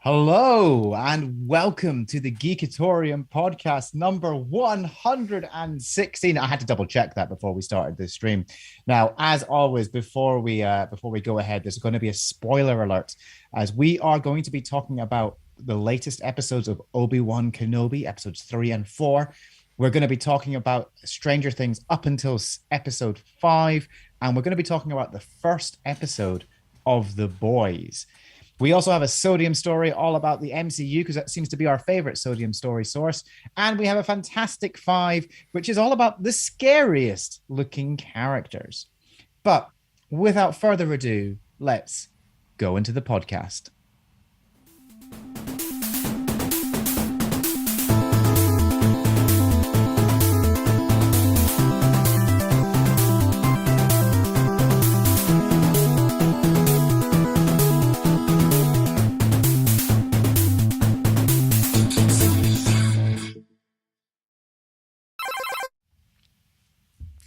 Hello and welcome to the Geekatorium podcast number 116. I had to double check that before we started this stream. Now, as always, before we go ahead, there's going to be a spoiler alert as we are going to be talking about the latest episodes of Obi-Wan Kenobi, episodes 3 and 4. We're going to be talking about Stranger Things up until episode 5, and we're going to be talking about the first episode of The Boys. We also have a sodium story all about the MCU because that seems to be our favorite sodium story source. And we have a fantastic 5, which is all about the scariest looking characters. But without further ado, let's go into the podcast.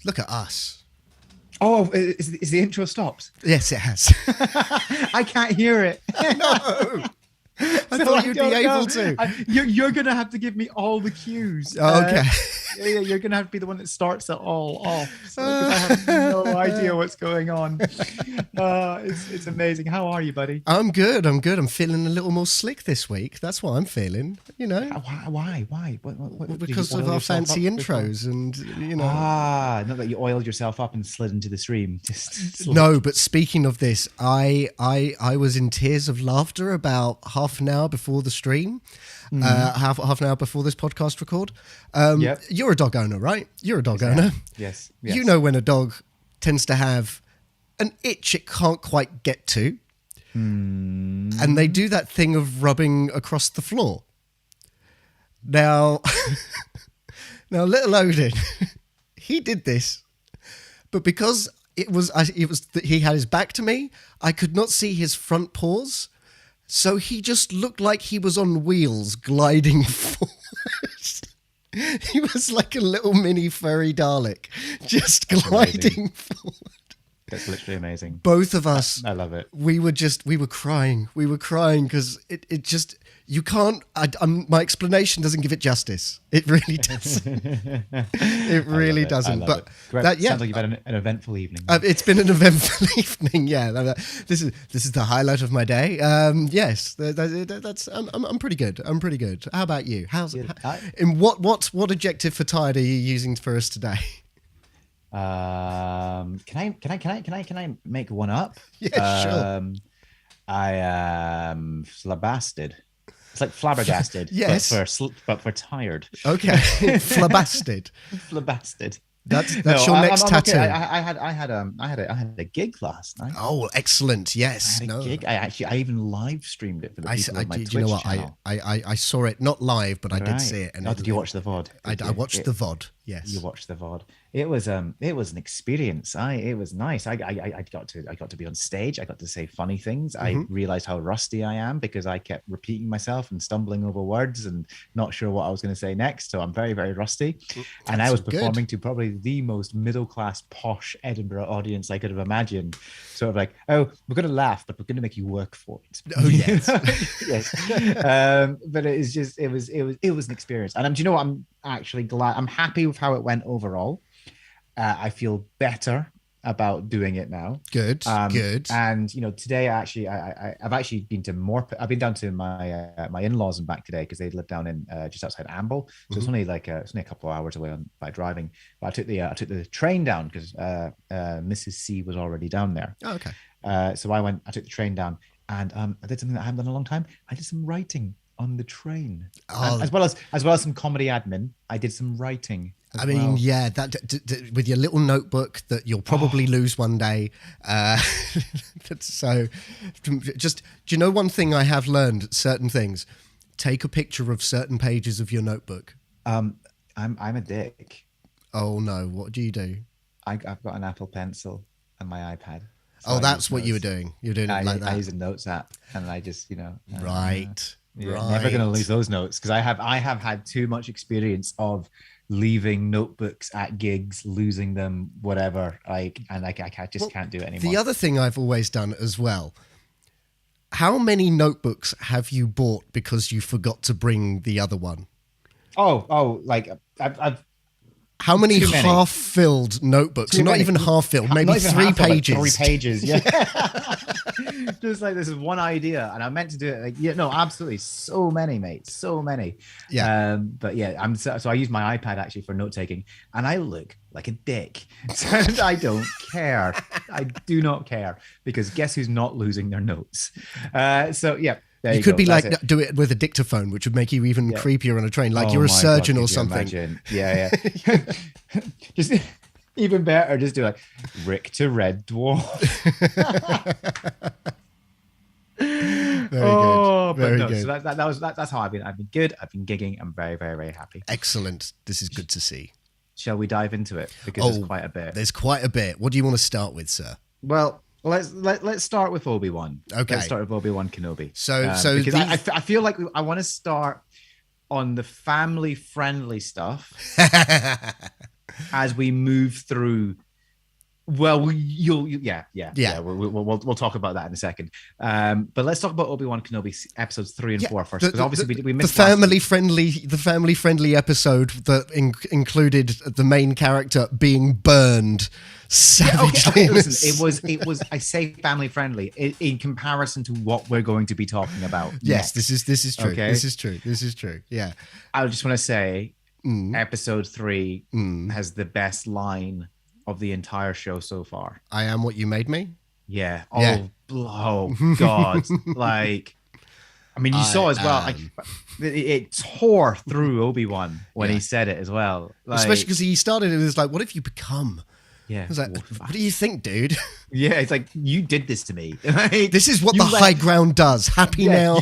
Look at us. Oh, is the intro stopped? Yes, it has. I can't hear it. No. I thought you'd be able to. You're going to have to give me all the cues. Oh, okay. You're going to have to be the one that starts it all off. I have no idea what's going on. It's amazing. How are you, buddy? I'm good. I'm feeling a little more slick this week. That's what I'm feeling, you know. Why? What, because of our fancy intros and, you know. Not that you oiled yourself up and slid into the stream. No, but speaking of this, I was in tears of laughter about half an hour before the stream, half an hour before this podcast record. Yep. You're a dog owner, right? You're a dog owner. Yes. You know when a dog tends to have an itch it can't quite get to, and they do that thing of rubbing across the floor. Now little Odin, he did this, but because he had his back to me, I could not see his front paws. So he just looked like he was on wheels gliding forward. He was like a little mini furry Dalek, just gliding forward. That's literally amazing. Both of us. I love it. We were crying. We were crying because it just, you can't, my explanation doesn't give it justice. It really doesn't. It really doesn't. But that, sounds like you've had an eventful evening. It's been an eventful evening. Yeah. This is the highlight of my day. Yes, that's, I'm pretty good. I'm pretty good. How about you? What adjective for tired are you using for us today? Can I make one up? Yeah, sure. I am flabasted. It's like flabbergasted. Yes, but for tired. Okay, flabasted. Flabasted. That's your next tattoo. Okay. I had a gig last night. Oh, excellent! Yes, I had a gig. I even live streamed it for the people on my Twitch you know what? channel. I saw it not live, but I did see it. And did you watch the VOD? I watched the VOD. Yes, you watched the VOD. It was an experience. It was nice. I got to be on stage. I got to say funny things. I realized how rusty I am because I kept repeating myself and stumbling over words and not sure what I was going to say next. So I'm very, very rusty. And I was performing to probably the most middle-class, posh Edinburgh audience I could have imagined. Sort of like, oh, we're going to laugh, but we're going to make you work for it. Oh yes, yes. But it was an experience. And do you know what? I'm actually glad. I'm happy with how it went overall. I feel better about doing it now. Good. And today I've actually been to I've been down to my in-laws and back today because they live down in just outside Amble, so it's only a couple of hours away by driving. But I took the train down because Mrs. C was already down there. Oh, okay. So I took the train down, and I did something that I haven't done in a long time. I did some writing on the train, as well as some comedy admin. I did some writing. Yeah, that with your little notebook that you'll probably lose one day. So, just do you know one thing I have learned? Certain things. Take a picture of certain pages of your notebook. I'm a dick. Oh no! What do you do? I've got an Apple Pencil and my iPad. So that's what you were doing. You're doing it like that. I use a notes app, and I just right. Never going to lose those notes because I have had too much experience of leaving notebooks at gigs, losing them, whatever. I just can't do it anymore. The other thing I've always done as well, how many notebooks have you bought because you forgot to bring the other one? Like I've How many too many. half-filled notebooks? Too Not many. even half-filled, maybe Not even 3 half of, like, pages. 3 pages, yeah. Just like this is one idea, and I meant to do it. Like, yeah, no, absolutely, so many, mate, so many. Yeah. But yeah, so I use my iPad actually for note taking, and I look like a dick. So I don't care. I do not care, because guess who's not losing their notes? So yeah. There You could go. be That's like, it. do it with a dictaphone, which would make you even creepier on a train, like Oh you're a my God, surgeon or could you something. imagine? Yeah. Just even better, just do like Rick to Red Dwarf. Very Oh, good. but Very no. good. So that's how I've been. I've been good. I've been gigging. I'm very, very, very happy. Excellent. This is good to see. Shall we dive into it? Because there's quite a bit. There's quite a bit. What do you want to start with, sir? Well, let's start with Obi-Wan. Okay. Let's start with Obi-Wan Kenobi. So because I feel like I want to start on the family friendly stuff as we move through. Well, we'll talk about that in a second. But let's talk about Obi-Wan Kenobi episodes 3 and 4 first, because obviously we missed the family friendly episode that included the main character being burned savagely. Okay, listen, it was. I say family friendly in comparison to what we're going to be talking about. Yes, next. this is true. Okay? This is true. Yeah. I just want to say, episode 3 has the best line of the entire show so far. I am what you made me. Yeah. Oh God. Like, I mean, you saw as well. Like, it tore through Obi-Wan when he said it as well. Like, especially because he started it was like, "What have you become?" Yeah. I was like, "What do you think, dude?" Yeah, it's like, you did this to me. Like, this is what the high ground does. Happy now.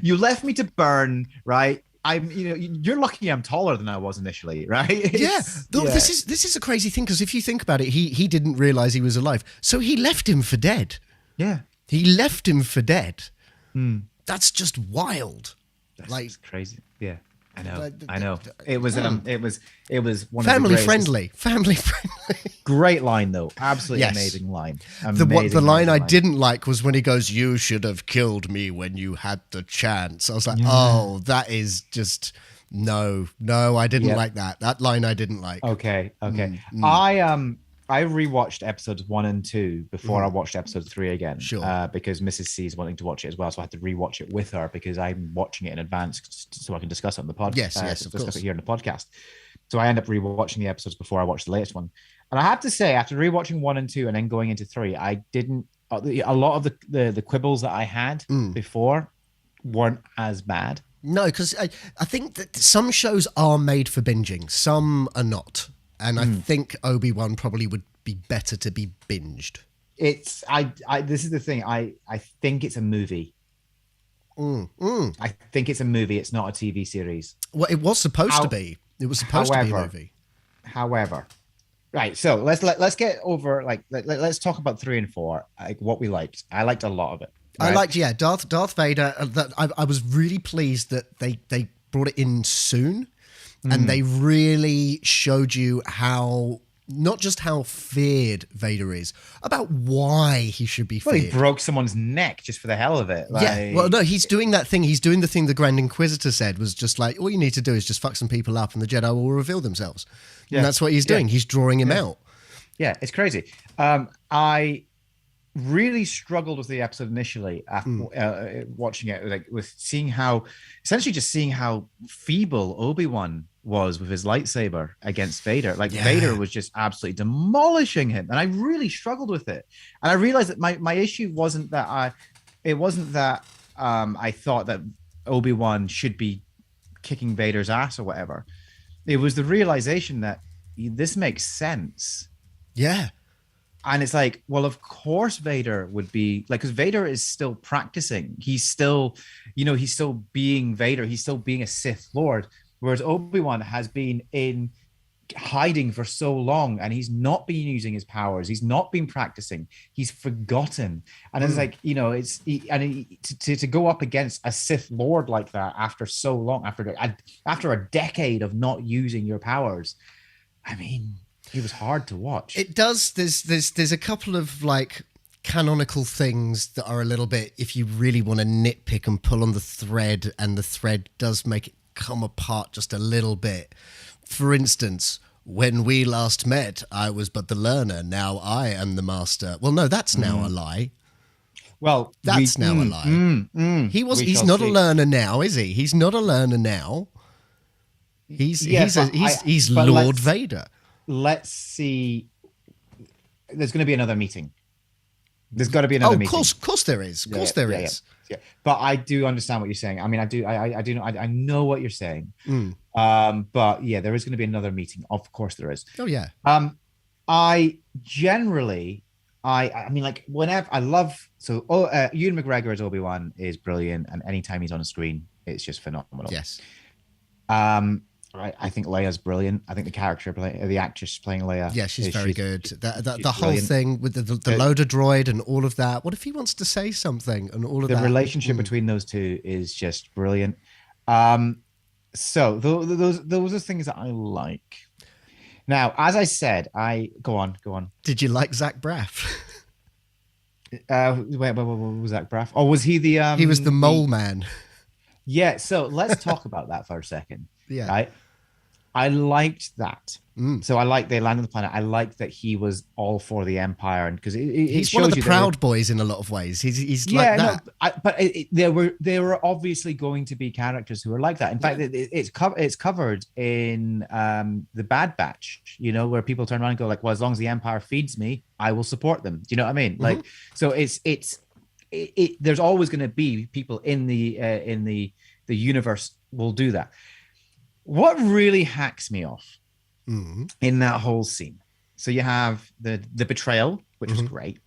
You left me to burn, right? You're lucky I'm taller than I was initially, right? This is a crazy thing, because if you think about it, he didn't realize he was alive, so he left him for dead. Yeah, he left him for dead. That's just wild. That's crazy. Yeah, I know. It was one family of the friendly. Great line though, absolutely amazing line. The line I didn't like was when he goes, "You should have killed me when you had the chance." I was like, "Oh, that is just no, I didn't like that. That line I didn't like." Okay. I rewatched episodes 1 and 2 before I watched episode 3 again. Sure. Because Mrs. C is wanting to watch it as well, so I had to rewatch it with her because I'm watching it in advance so I can discuss it on the podcast. Yes, of course. It here in the podcast. So I end up rewatching the episodes before I watch the latest one. And I have to say, after rewatching 1 and 2 and then going into 3, I didn't. A lot of the quibbles that I had before weren't as bad. No, because I think that some shows are made for binging, some are not. And I think Obi-Wan probably would be better to be binged. This is the thing. I think it's a movie. I think it's a movie. It's not a TV series. Well, it was supposed to be. It was supposed to be a movie. However, right. So let's get over, like, let's talk about 3 and 4. Like, what we liked. I liked a lot of it. Right? I liked, Darth Vader. I was really pleased that they brought it in soon. And they really showed you how, not just how feared Vader is, about why he should be feared. Well, he broke someone's neck just for the hell of it. Like, yeah. Well, no, he's doing that thing. He's doing the thing the Grand Inquisitor said was just like, all you need to do is just fuck some people up and the Jedi will reveal themselves. Yeah. And that's what he's doing. He's drawing him out. Yeah, it's crazy. I really struggled with the episode initially after watching it, like, with seeing how feeble Obi-Wan was with his lightsaber against Vader. Like, Vader was just absolutely demolishing him, and I really struggled with it. And I realized that my issue wasn't that I thought that Obi-Wan should be kicking Vader's ass or whatever. It was the realization that this makes sense. Yeah. And it's like, well, of course Vader would be like, because Vader is still practicing. He's still, he's still being Vader. He's still being a Sith Lord. Whereas Obi-Wan has been in hiding for so long, and he's not been using his powers. He's not been practicing. He's forgotten. And it's like, to go up against a Sith Lord like that after so long, after a decade of not using your powers, I mean, it was hard to watch. It does. There's a couple of, like, canonical things that are a little bit, if you really want to nitpick and pull on the thread, and the thread does make it come apart just a little bit. For instance, when we last met, I was but the learner. Now I am the master. Well, no, that's now a lie. Well, That's now a lie. He's not a learner now, is he? He's not a learner now. He's Lord Vader. Let's see. There's going to be another meeting. There's got to be another meeting. Of course there is. Of course there is. Yeah. But I do understand what you're saying. I mean, I know what you're saying. But yeah, there is going to be another meeting. Of course there is. Oh yeah. I generally, I mean, like whenever I love, Ewan McGregor as Obi-Wan is brilliant. And anytime he's on a screen, it's just phenomenal. Yes. I think Leia's brilliant. I think the actress playing Leia. Yeah, she's very good. The whole thing with the loader droid and all of that. What if he wants to say something and all of that? The relationship between those two is just brilliant. So those are things that I like. Now, as I said, go on. Did you like Zach Braff? What was Zach Braff? Oh, was he the? He was the mole man. Yeah. So let's talk about that for a second. Yeah. Right. I liked that. So I like they landed on the planet. I like that he was all for the Empire, and because he's one of the Proud Boys in a lot of ways. He's like that. But there were obviously going to be characters who are like that. In fact, it's covered in the Bad Batch. You know, where people turn around and go like, "Well, as long as the Empire feeds me, I will support them." Do you know what I mean? Like, so there's always going to be people in the universe will do that. What really hacks me off in that whole scene? So you have the betrayal, which was great,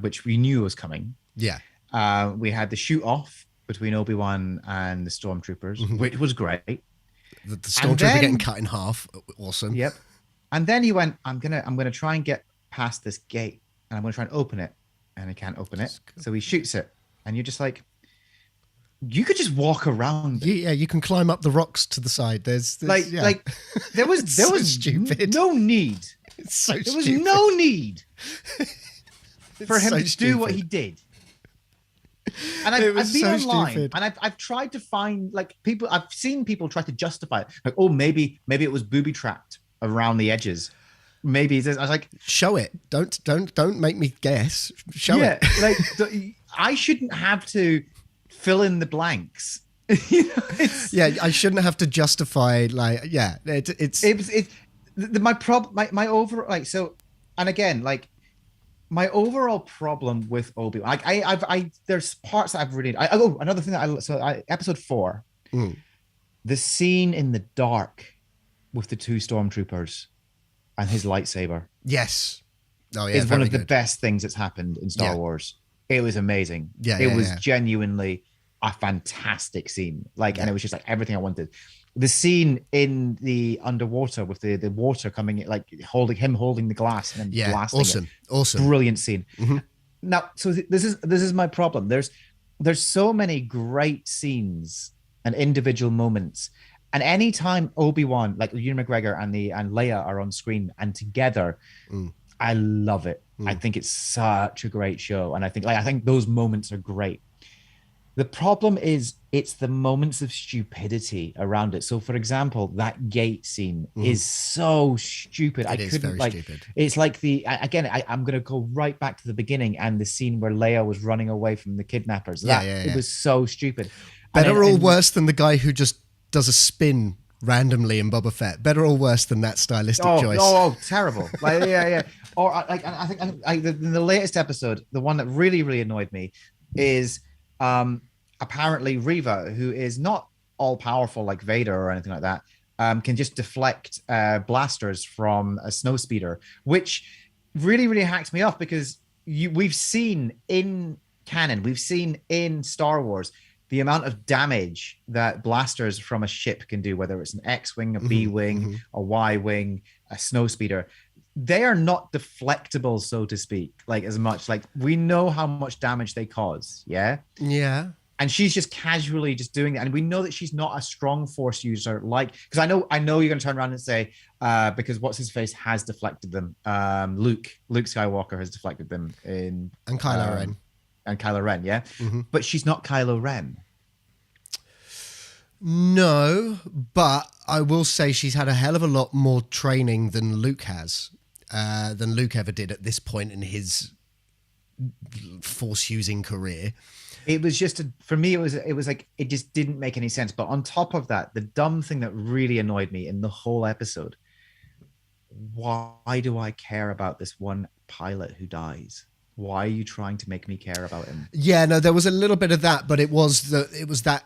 which we knew was coming. Yeah. We had the shoot off between Obi-Wan and the stormtroopers, which was great. The stormtrooper getting cut in half, awesome. Yep. And then he went, I'm gonna try and get past this gate, and I'm gonna try and open it, and he can't open it. So he shoots it, and you're just like, you could just walk around. Yeah, you can climb up the rocks to the side. There's there was stupid. No need. It's so there was no need for him to stupid. do what he did. And I've been online and I've tried to find like people. I've seen people try to justify it, like, oh, maybe it was booby trapped around the edges. Maybe I was like, show it. Don't make me guess. Show it. Like I shouldn't have to fill in the blanks. I shouldn't have to justify my overall like so, and again like my overall problem with Obi-Wan, like I there's parts that I've really another thing that episode 4, the scene in the dark with the 2 stormtroopers and his lightsaber, yes, is one of the best things that's happened in Star Wars. It was amazing. It was genuinely a fantastic scene. And it was just like everything I wanted. The scene in the underwater with the water coming in, like holding the glass and then blasting it. Awesome. Brilliant scene. Now, so this is my problem. There's so many great scenes and individual moments. And anytime Obi-Wan, like Ewan McGregor and Leia are on screen and together, I love it. I think it's such a great show. And I think those moments are great. The problem is it's the moments of stupidity around it. So, for example, that gate scene is so stupid. It is very stupid. It's like I'm going to go right back to the beginning and the scene where Leia was running away from the kidnappers. It was so stupid. Better or worse than the guy who just does a spin randomly in Boba Fett? Better or worse than that stylistic choice? Oh, terrible. Or I think in the latest episode, the one that really, really annoyed me is apparently Reva, who is not all powerful like Vader or anything like that, can just deflect blasters from a snowspeeder, which really, really hacks me off because we've seen in canon, we've seen in Star Wars the amount of damage that blasters from a ship can do, whether it's an X-wing, a B-wing, a Y-wing, a snowspeeder. They are not deflectable, so to speak, like as much. Like we know how much damage they cause. Yeah. Yeah. and she's just casually just doing it. And we know that she's not a strong force user, like, because I know you're going to turn around and say, because what's his face has deflected them. Luke Skywalker has deflected them and Kylo Ren. And Kylo Ren, yeah. Mm-hmm. But she's not Kylo Ren. No, but I will say she's had a hell of a lot more training than Luke has, than Luke ever did at this point in his force using career. It was just for me. It was like it just didn't make any sense. But on top of that, the dumb thing that really annoyed me in the whole episode: why do I care about this one pilot who dies? Why are you trying to make me care about him? Yeah, no, there was a little bit of that, but it was that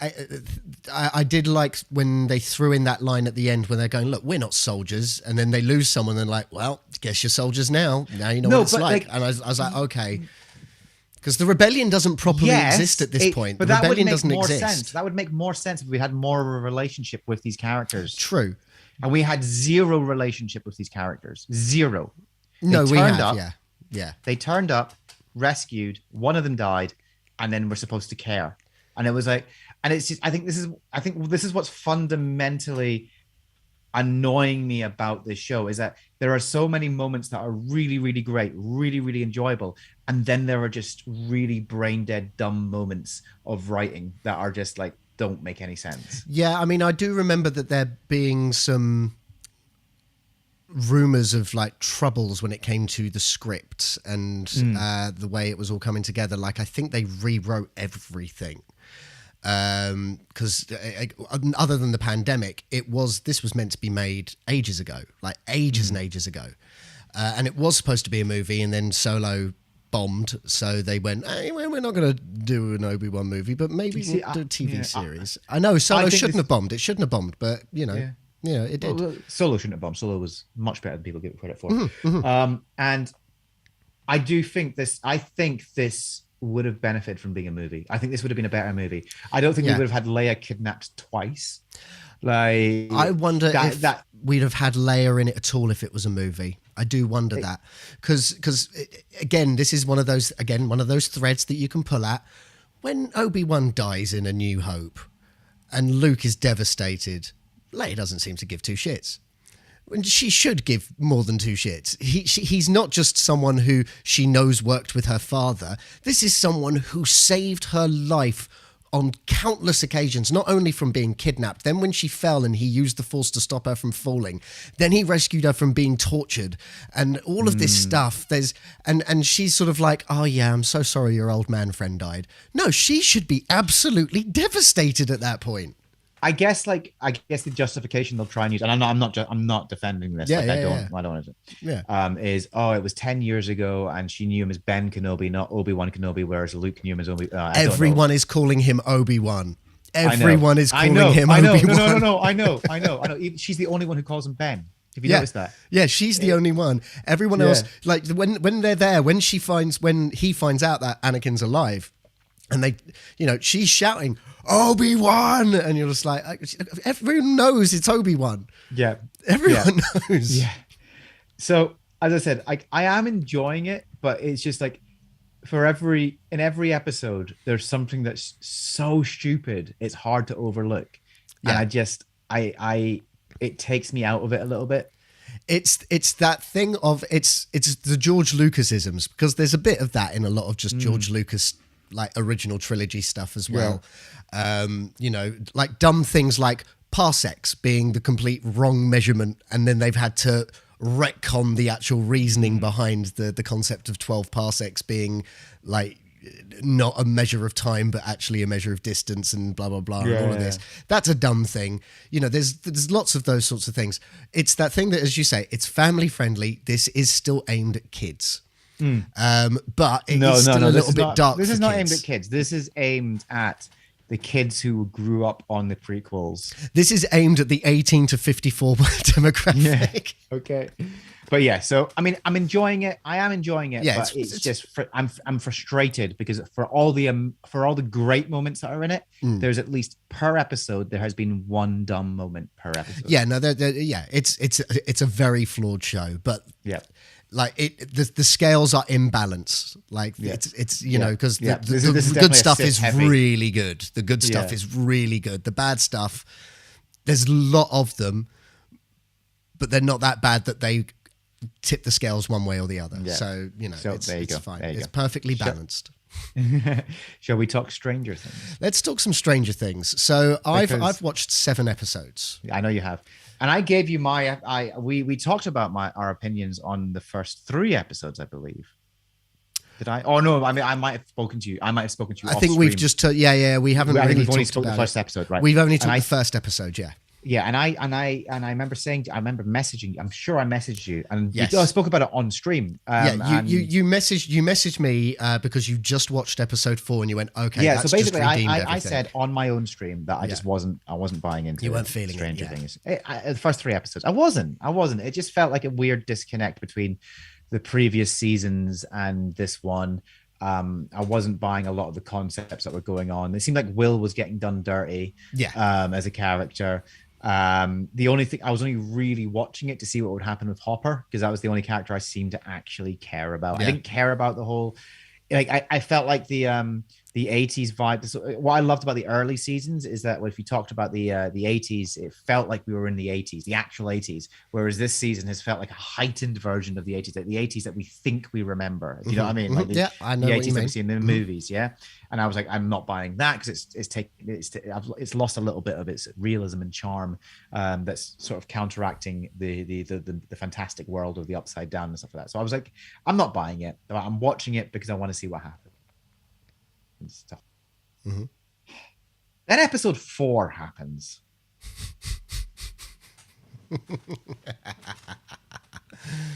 I did like when they threw in that line at the end when they're going, look, we're not soldiers, and then they lose someone and like, well, guess you're soldiers now. Now you know what it's like. And I was like, okay. Because the rebellion doesn't properly exist at this point. But the that rebellion would make doesn't more exist. sense. That would make more sense if we had more of a relationship with these characters. True. And we had zero relationship with these characters. Zero. No, we have, up, yeah. They turned up, rescued, one of them died, and then we're supposed to care. And it was like, and it's just, I think this is what's fundamentally annoying me about this show, is that there are so many moments that are really, really great, really, really enjoyable, and then there are just really brain dead, dumb moments of writing that are just like don't make any sense. Yeah, I mean, I do remember that there being some rumors of like troubles when it came to the script and the way it was all coming together. Like, I think they rewrote everything. Because other than the pandemic, this was meant to be made ages ago, like ages and ages ago, and it was supposed to be a movie, and then Solo bombed, so they went, hey, we're not going to do an Obi-Wan movie, but maybe we'll do a TV series. I know Solo shouldn't have bombed. It shouldn't have bombed, but you know, it did. Well, Solo shouldn't have bombed. Solo was much better than people give it credit for. And I do think this. I think this would have benefited from being a movie. I think this would have been a better movie. I don't think we would have had Leia kidnapped twice. Like, I wonder if we'd have had Leia in it at all if it was a movie. I do wonder that, because again, this is one of those threads that you can pull at. When Obi-Wan dies in A New Hope, and Luke is devastated, Leia doesn't seem to give two shits. She should give more than two shits. He's not just someone who she knows worked with her father. This is someone who saved her life on countless occasions, not only from being kidnapped, then when she fell and he used the Force to stop her from falling, then he rescued her from being tortured, and all of this stuff. And she's sort of like, oh yeah, I'm so sorry your old man friend died. No, she should be absolutely devastated at that point. I guess the justification they'll try and use, and I'm not defending this. I don't want to. Is it was 10 years ago, and she knew him as Ben Kenobi, not Obi-Wan Kenobi, whereas Luke knew him as Obi. Everyone is calling him Obi-Wan. Everyone is calling him Obi-Wan. No, I know. She's the only one who calls him Ben. Have you noticed that? Yeah, she's the only one. Everyone else, like when they're there, when he finds out that Anakin's alive, and they, she's shouting, Obi-Wan! And you're just like, everyone knows it's Obi-Wan. Yeah. Everyone knows. Yeah. So, as I said, I am enjoying it, but it's just like, in every episode, there's something that's so stupid, it's hard to overlook. Yeah. And it takes me out of it a little bit. It's that thing of, it's the George Lucasisms, because there's a bit of that in a lot of just George Lucas, like original trilogy stuff as well. Like dumb things like parsecs being the complete wrong measurement, and then they've had to retcon the actual reasoning behind the concept of 12 parsecs being like not a measure of time but actually a measure of distance, and blah blah blah, and all of this. That's a dumb thing. There's lots of those sorts of things. It's that thing that, as you say, it's family friendly. This is still aimed at kids. But it is still a little bit dark. This is not aimed at kids. This is aimed at the kids who grew up on the prequels. This is aimed at the 18 to 54 demographic. Yeah. Okay. But yeah, so I mean, I'm enjoying it. I am enjoying it. Yeah, but it's just I'm frustrated because for all the great moments that are in it, there's at least per episode there has been one dumb moment per episode. Yeah, no, it's a very flawed show, but like the scales are imbalanced. Like it's you know, because Yeah. the This is good definitely a stuff Sith is heavy. really good. The good stuff is really good. The bad stuff, there's a lot of them, but they're not that bad that they tip the scales one way or the other. Yeah. So you know, it's fine. It's perfectly balanced. Shall we talk Stranger Things? Let's talk some Stranger Things. So I've watched 7 episodes. I know you have, and I gave you we talked about our opinions on the first 3 episodes, I believe. Did I? Oh no, I mean I might have spoken to you. I think off stream. We've just we haven't. I think really we've only talked spoken about the first episode, right? We've only talked the first episode, yeah. Yeah, and I remember messaging. I'm sure I messaged you, and yes. I spoke about it on stream. You messaged me because you just watched episode 4 and you went, okay. Yeah, that's so basically, just I said on my own stream that I just wasn't buying into. You weren't feeling Stranger Things. The first 3 episodes, I wasn't. It just felt like a weird disconnect between the previous seasons and this one. I wasn't buying a lot of the concepts that were going on. It seemed like Will was getting done dirty. As a character. The only thing I was only really watching it to see what would happen with Hopper, because that was the only character I seemed to actually care about. I didn't care about the whole, like I felt like the 80s vibe. What I loved about the early seasons is that if you talked about the 80s, it felt like we were in the 80s, the actual 80s, whereas this season has felt like a heightened version of the 80s, like the 80s that we think we remember. You know what I mean? Like I know the what 80s you that mean. we see in the movies, and I was like, I'm not buying that because it's lost a little bit of its realism and charm. That's sort of counteracting the fantastic world of the Upside Down and stuff like that. So I was like, I'm not buying it. I'm watching it because I want to see what happens. And stuff. Then episode 4 happens.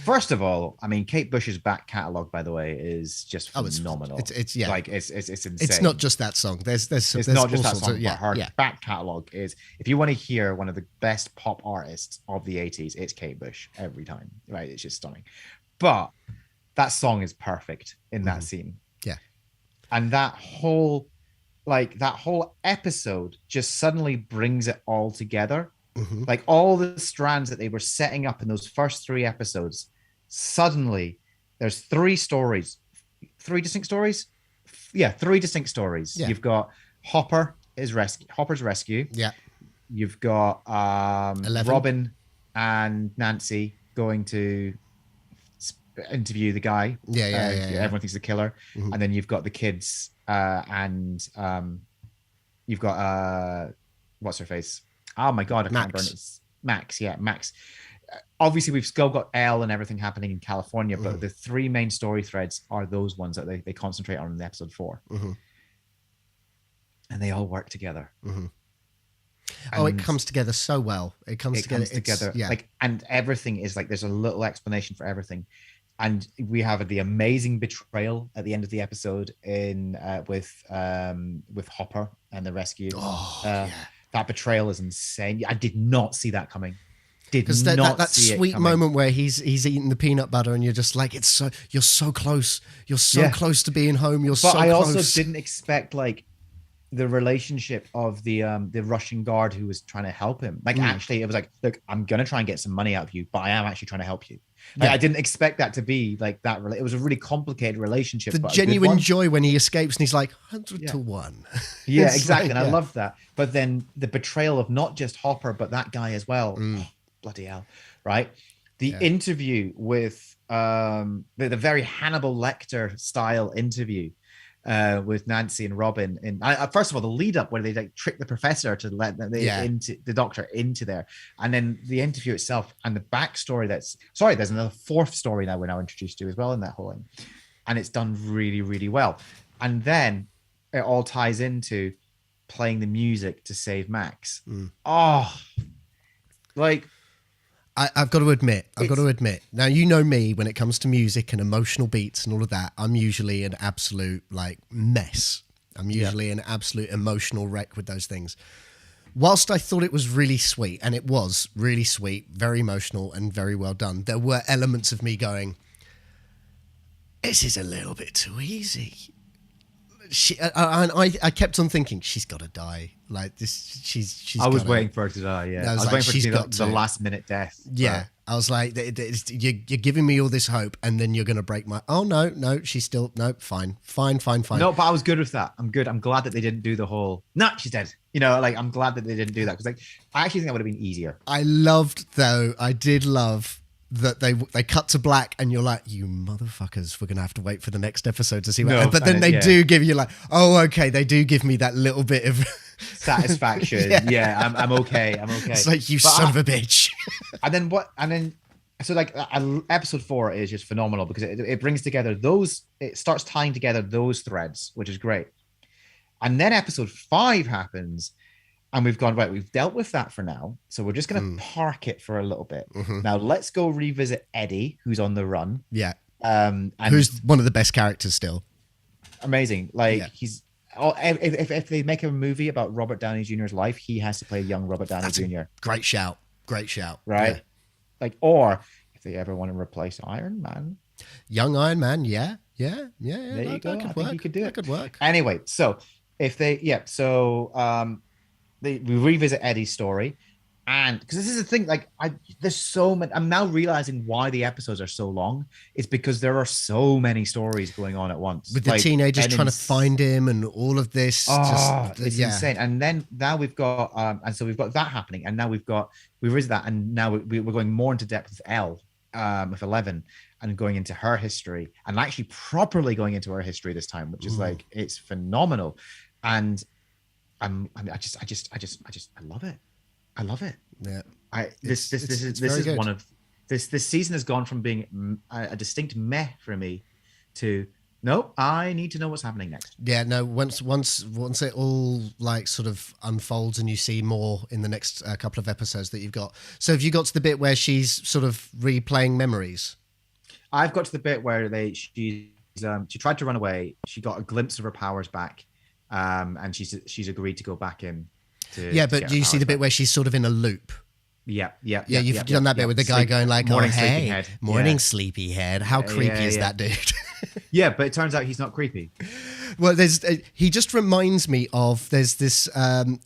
First of all, I mean, Kate Bush's back catalogue, by the way, is just phenomenal. It's like it's insane. It's not just that song. There's not just that song. But her back catalogue is. If you want to hear one of the best pop artists of the 80s, it's Kate Bush every time. Right? It's just stunning. But that song is perfect in that scene. Yeah. And that whole episode just suddenly brings it all together. Like all the strands that they were setting up in those first 3 episodes, suddenly there's 3 stories, 3 distinct stories. Yeah, 3 distinct stories. Yeah. You've got Hopper's rescue. Yeah. You've got Robin and Nancy going to interview the guy. Yeah. Everyone thinks the killer. And then you've got the kids and you've got what's her face? Oh my god, I can't remember. It's Max. Yeah, Max. Obviously, we've still got Elle and everything happening in California, but the 3 main story threads are those ones that they concentrate on in episode 4, and they all work together. It comes together so well. It comes together. Like, and everything is like there's a little explanation for everything. And we have the amazing betrayal at the end of the episode with Hopper and the rescue. That betrayal is insane. I did not see that coming. Because that sweet moment where he's eating the peanut butter and you're just like, you're so close. You're so close to being home. But I also didn't expect like the relationship of the Russian guard who was trying to help him. Like actually it was like, look, I'm gonna try and get some money out of you, but I am actually trying to help you. Like, I didn't expect that to be like that. It was a really complicated relationship. The genuine joy when he escapes and he's like 100 to 1. Yeah, exactly. And I love that. But then the betrayal of not just Hopper, but that guy as well. Oh, bloody hell. Right. The interview with the very Hannibal Lecter style interview with Nancy and Robin. And first of all, the lead up where they like trick the professor to let into the doctor into there, and then the interview itself and the backstory. There's another 4th story now we're now introduced to as well in that whole thing, and it's done really, really well. And then it all ties into playing the music to save Max. I've got to admit, now you know me when it comes to music and emotional beats and all of that, I'm usually an absolute like mess. I'm usually an absolute emotional wreck with those things. Whilst I thought it was really sweet, and it was really sweet, very emotional and very well done, there were elements of me going, this is a little bit too easy. I kept on thinking she's got to die. Like this, she's. I was waiting for her to die. Yeah, I was like, waiting for she's it to got be the last minute death. Yeah, I was like, you're giving me all this hope, and then you're going to break my. Oh no, she's still no. Fine. No, but I was good with that. I'm good. I'm glad that they didn't do the whole. No, she's dead. You know, like I'm glad that they didn't do that because, like, I actually think that would have been easier. I did love that they cut to black, and you're like, you motherfuckers, we're gonna have to wait for the next episode to see what. But then they do give you like, oh, okay, they do give me that little bit of satisfaction. Yeah, I'm okay. It's like, you son of a bitch. And then so like episode 4 is just phenomenal because it brings together it starts tying together those threads, which is great. And then episode 5 happens, and we've gone, right, we've dealt with that for now, so we're just going to park it for a little bit. Now let's go revisit Eddie, who's on the run. Yeah. And who's one of the best characters still. Amazing. Like he's if they make a movie about Robert Downey Jr.'s life, he has to play young Robert Downey Jr. Great shout. Right? Yeah. Like, or if they ever want to replace Iron Man. Young Iron Man, yeah. There you go. I think you could do it. That could work. Anyway, so if they we revisit Eddie's story, and because this is the thing, like there's so many. I'm now realizing why the episodes are so long. It's because there are so many stories going on at once, with the teenagers trying to find him and all of this. It's insane. And then now we've got and so we've got that happening, and now we revisit that, and now we're going more into depth with with 11 and going into her history, and actually properly going into her history this time, which is like, it's phenomenal. And I love it. I love it. Yeah. This season has gone from being a distinct meh for me to no, I need to know what's happening next. Yeah, no, once it all like sort of unfolds and you see more in the next couple of episodes that you've got. So have you got to the bit where she's sort of replaying memories? I've got to the bit where she tried to run away. She got a glimpse of her powers back. And she's agreed to go back in. But do you see the bit where she's sort of in a loop? Yeah. You've done that bit with the guy going like, morning, "Oh, hey, morning, sleepyhead." How creepy is that dude? Yeah, but it turns out he's not creepy. Well, he just reminds me of there's this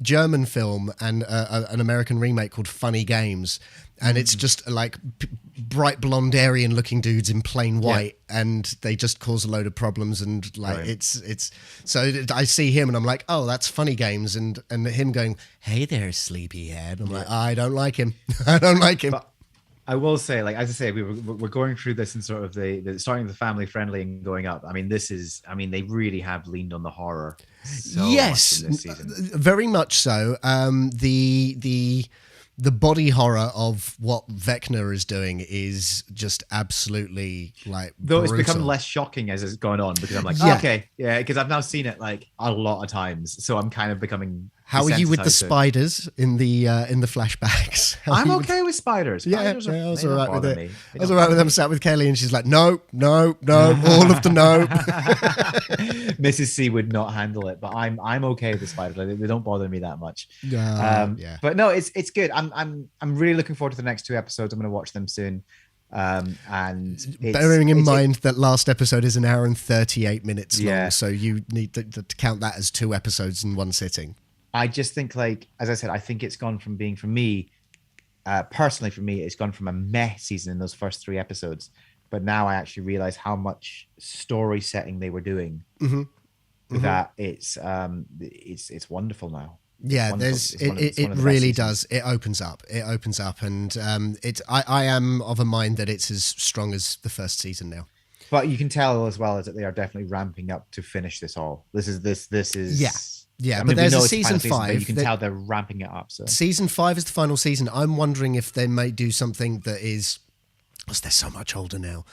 German film and an American remake called Funny Games, and it's just like bright blonde Aryan-looking dudes in plain white, and they just cause a load of problems. And like it's so I see him and I'm like, oh, that's Funny Games, and him going, "Hey there, sleepyhead." I'm like, I don't like him. I don't like him. But I will say, like, as I say, we're going through this in sort of the starting the family friendly and going up. I mean, they really have leaned on the horror. Yes, much in this season. Very much so. The body horror of what Vecna is doing is just absolutely like though brutal. It's become less shocking as it's gone on because I'm like, okay, because I've now seen it like a lot of times, so I'm kind of becoming. How are you with the spiders in the flashbacks? I'm okay with spiders. I was all right with it. I was all right with them. Sat with Kelly, and she's like, no, all of the no. Mrs. C would not handle it, but I'm okay with the spiders. Like, they don't bother me that much. But no, it's good. I'm really looking forward to the next 2 episodes. I'm going to watch them soon. And bearing in mind that last episode is 1 hour and 38 minutes long, so you need to count that as 2 episodes in one sitting. I just think, like, as I said, I think it's gone from being, for me, personally for me, it's gone from a meh season in those first 3 episodes. But now I actually realize how much story setting they were doing. That it's wonderful now. Yeah, it really does. It opens up, and I am of a mind that it's as strong as the first season now. But you can tell as well as that they are definitely ramping up to finish this all. This is yeah. I but mean, there's a season 5. But you can tell they're ramping it up. So season 5 is the final season. I'm wondering if they may do something that is, because they're so much older now,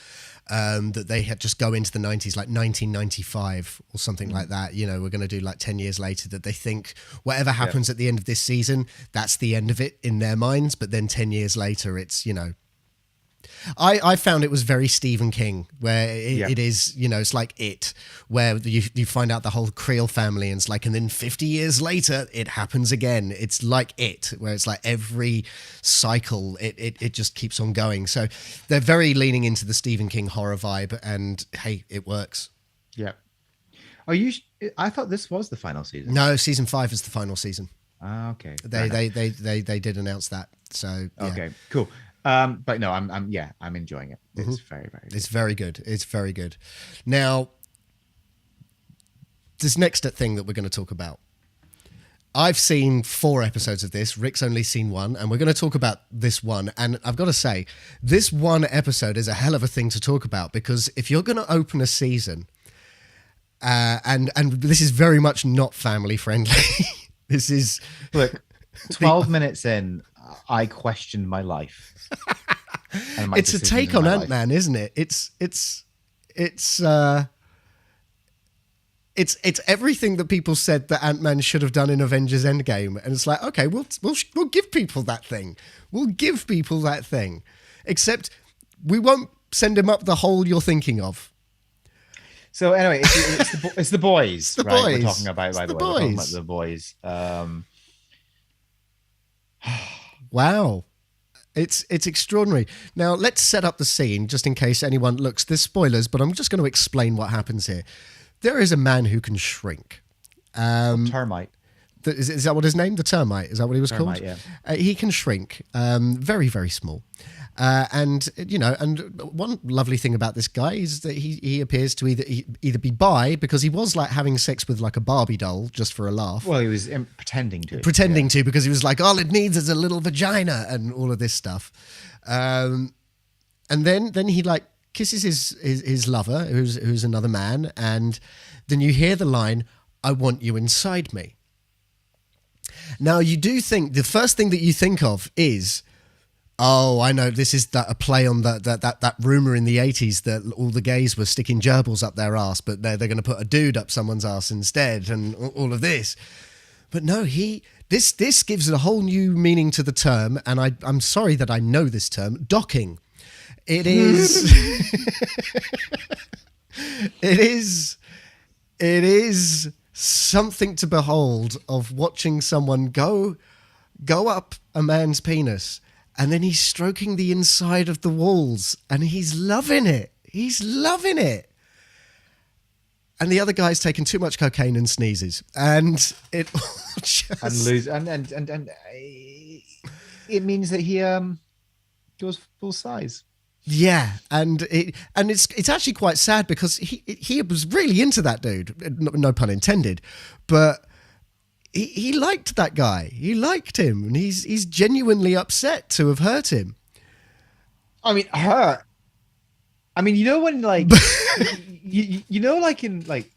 that they had just go into the 90s, like 1995 or something like that. You know, we're going to do like 10 years later, that they think whatever happens at the end of this season, that's the end of it in their minds. But then 10 years later, it's, you know, I found it was very Stephen King, where it is, you know, it's like It, where you find out the whole Creel family, and it's like, and then 50 years later, it happens again. It's like It, where it's like every cycle, it just keeps on going. So they're very leaning into the Stephen King horror vibe, and hey, it works. Yeah. Are you I thought this was the final season. No, season 5 is the final season. Okay. They did announce that. So yeah. Okay, cool. But no, I'm enjoying it. It's very, very good. It's very good. It's very good. Now, this next thing that we're going to talk about. I've seen 4 episodes of this. Rick's only seen 1, and we're going to talk about this one. And I've got to say, this one episode is a hell of a thing to talk about, because if you're going to open a season, and this is very much not family friendly. This is look, 12 minutes in, I questioned my life. And it's a take on Ant-Man, isn't it? It's everything that people said that Ant-Man should have done in Avengers Endgame, and it's like, okay, we'll give people that thing. We'll give people that thing, except we won't send him up the hole you're thinking of. So anyway, it's the boys, the right? boys. We're talking about, by the way, we're talking about the boys. Wow. It's extraordinary. Now, let's set up the scene, just in case anyone looks. There's spoilers, but I'm just going to explain what happens here. There is a man who can shrink. Termite. Is that what his name? The Termite. Is that what he was Termite, called? Yeah. He can shrink. Very, very small. And one lovely thing about this guy is that he appears to either be bi, because he was like having sex with like a Barbie doll just for a laugh. Well, he was pretending to, because he was like, all it needs is a little vagina and all of this stuff. And then he like kisses his lover, who's another man, and then you hear the line, "I want you inside me." Now, you do think the first thing that you think of is, oh, I know, this is a play on that rumor in the 80s that all the gays were sticking gerbils up their ass, but they're going to put a dude up someone's ass instead, and all of this. But no, this gives a whole new meaning to the term, and I'm sorry that I know this term, docking. It is it is something to behold, of watching someone go up a man's penis, and then he's stroking the inside of the walls, and he's loving it. He's loving it. And the other guy's taken too much cocaine and sneezes, and it just... and it means that he goes full size. Yeah, and it's actually quite sad, because he was really into that dude, no pun intended, but he liked that guy. He liked him, and he's genuinely upset to have hurt him. I mean, hurt. I mean, you know when like you know like in like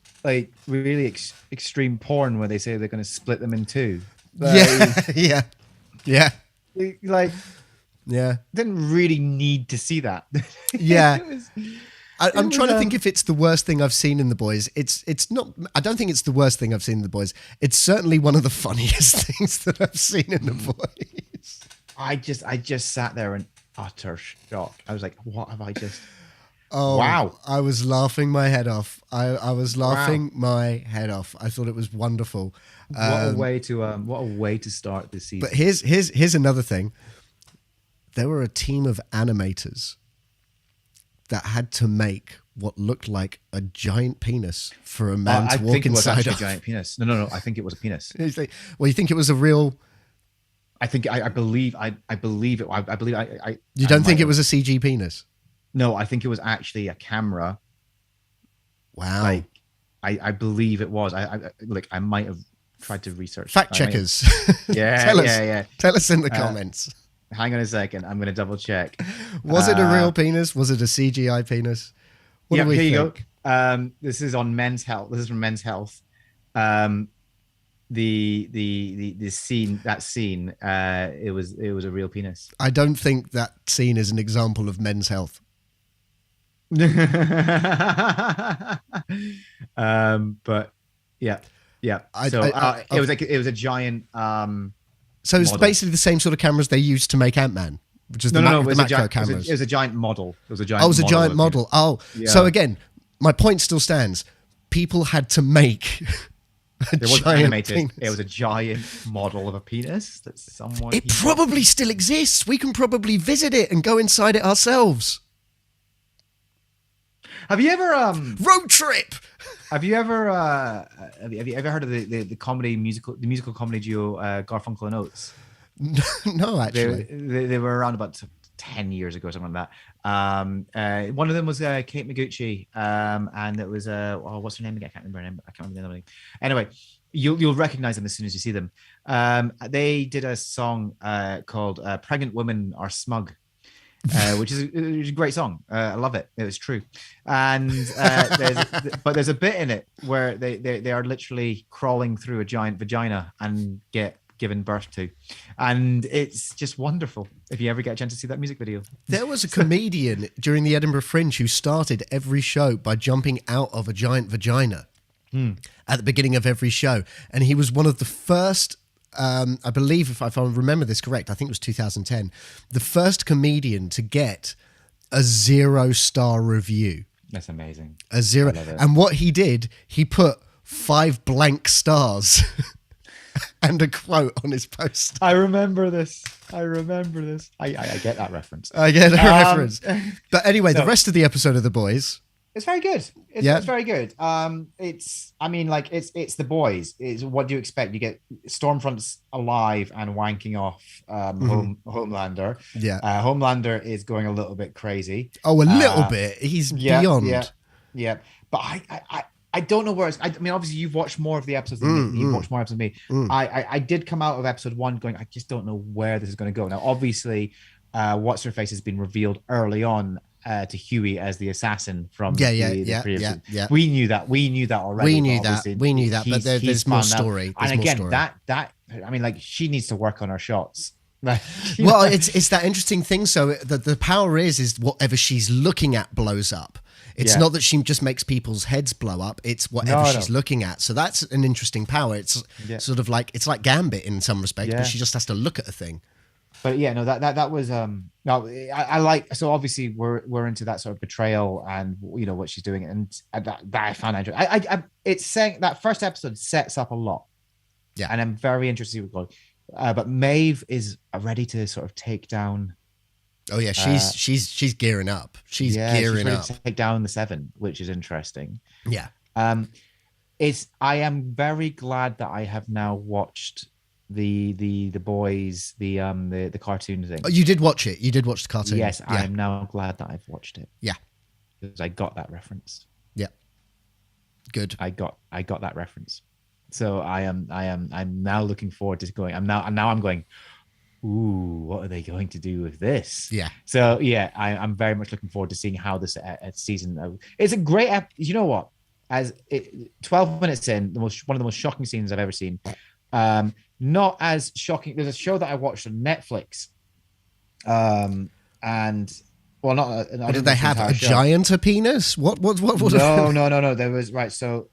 really extreme porn where they say they're going to split them in two. Like, yeah. Like. Yeah. Didn't really need to see that. Yeah. I'm trying to think if it's the worst thing I've seen in The Boys. It's not. I don't think it's the worst thing I've seen in The Boys. It's certainly one of the funniest things that I've seen in The Boys. I just sat there in utter shock. I was like, what have I just... Oh, wow. I was laughing my head off. I was laughing my head off. I thought it was wonderful. What a way to start this season. But here's another thing. There were a team of animators that had to make what looked like a giant penis for a man to walk inside of. I think it was actually a giant penis. No. I think it was a penis. Well, you think it was a real... I think I believe it. I believe You don't think it was a CG penis? No, I think it was actually a camera. Wow. Like, I believe it was. I might have tried to research. Fact checkers. Yeah. Tell us in the comments. Hang on a second. I'm going to double check. Was it a real penis? Was it a CGI penis? What do we think? Here you go. This is on Men's Health. This is from Men's Health. The scene, it was a real penis. I don't think that scene is an example of Men's Health. But yeah. It was a giant. So it's basically the same sort of cameras they used to make Ant-Man, which is the macro cameras. It was a giant model. It was a giant. Oh, it was a giant model. Oh, yeah. So again, my point still stands. People had to make. It wasn't animated. Penis. It was a giant model of a penis that someone. It probably still exists. We can probably visit it and go inside it ourselves. Have you ever road trip? Have you ever have you ever heard of the comedy musical comedy duo Garfunkel and Oates? No, actually. They were around about 10 years ago, something like that. One of them was Kate Micucci, and it was what's her name again? I can't remember her name. I can't remember the name. Anyway, you'll recognize them as soon as you see them. They did a song called "Pregnant Women Are Smug." Which is a great song. I love it. It was true. And there's a bit in it where they are literally crawling through a giant vagina and get given birth to, and it's just wonderful. If you ever get a chance to see that music video, there was a comedian during the Edinburgh Fringe who started every show by jumping out of a giant vagina at the beginning of every show, and he was one of the first. I believe, if I remember this correct, I think it was 2010, the first comedian to get a 0-star review. That's amazing. A 0. And what he did, he put 5 blank stars and a quote on his post. I remember this. I get that reference. I get the reference. But anyway, the rest of the episode of The Boys... It's very good. It's very good. It's the boys. It's what do you expect? You get Stormfront's alive and wanking off Homelander. Yeah. Homelander is going a little bit crazy. Oh, a little bit. He's beyond. Yeah. But I don't know where it's. I mean, obviously you've watched more of the episodes than me. You've watched more episodes than me. I did come out of episode 1 going, I just don't know where this is going to go. Now, obviously, what's her face has been revealed early on. To Huey as the assassin from the previous. We knew that already. We knew that, but there's more story. And again, that I mean, like, she needs to work on her shots. Well, it's that interesting thing. So the power is whatever she's looking at blows up. It's not that she just makes people's heads blow up. It's whatever she's looking at. So that's an interesting power. It's sort of like, it's like Gambit in some respects, but she just has to look at a thing. But yeah, no, that was no, I like, so obviously we're into that sort of betrayal and you know what she's doing, and that I found interesting. It's saying that first episode sets up a lot, and I'm very interested in what's going. But Maeve is ready to sort of take down. Oh yeah, she's gearing up. She's gearing ready up to take down the 7, which is interesting. Yeah. I am very glad that I have now watched the boys, the cartoon thing. Oh, you did watch it. You did watch the cartoon. Yes, I am now glad that I've watched it. Yeah, because I got that reference. Yeah, good. I got that reference. So I'm now looking forward to going. I'm going. Ooh, what are they going to do with this? Yeah. So yeah, I'm very much looking forward to seeing how this season. It's a great. You know what? 12 minutes in, one of the most shocking scenes I've ever seen. Not as shocking. There's a show that I watched on Netflix, and well, not. Did they have a giant penis? What? No. There was right. So,